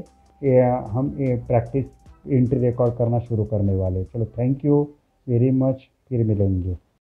हम प्रैक्टिस एंट्री रिकॉर्ड करना शुरू करने वाले। चलो, थैंक यू वेरी मच, फिर मिलेंगे।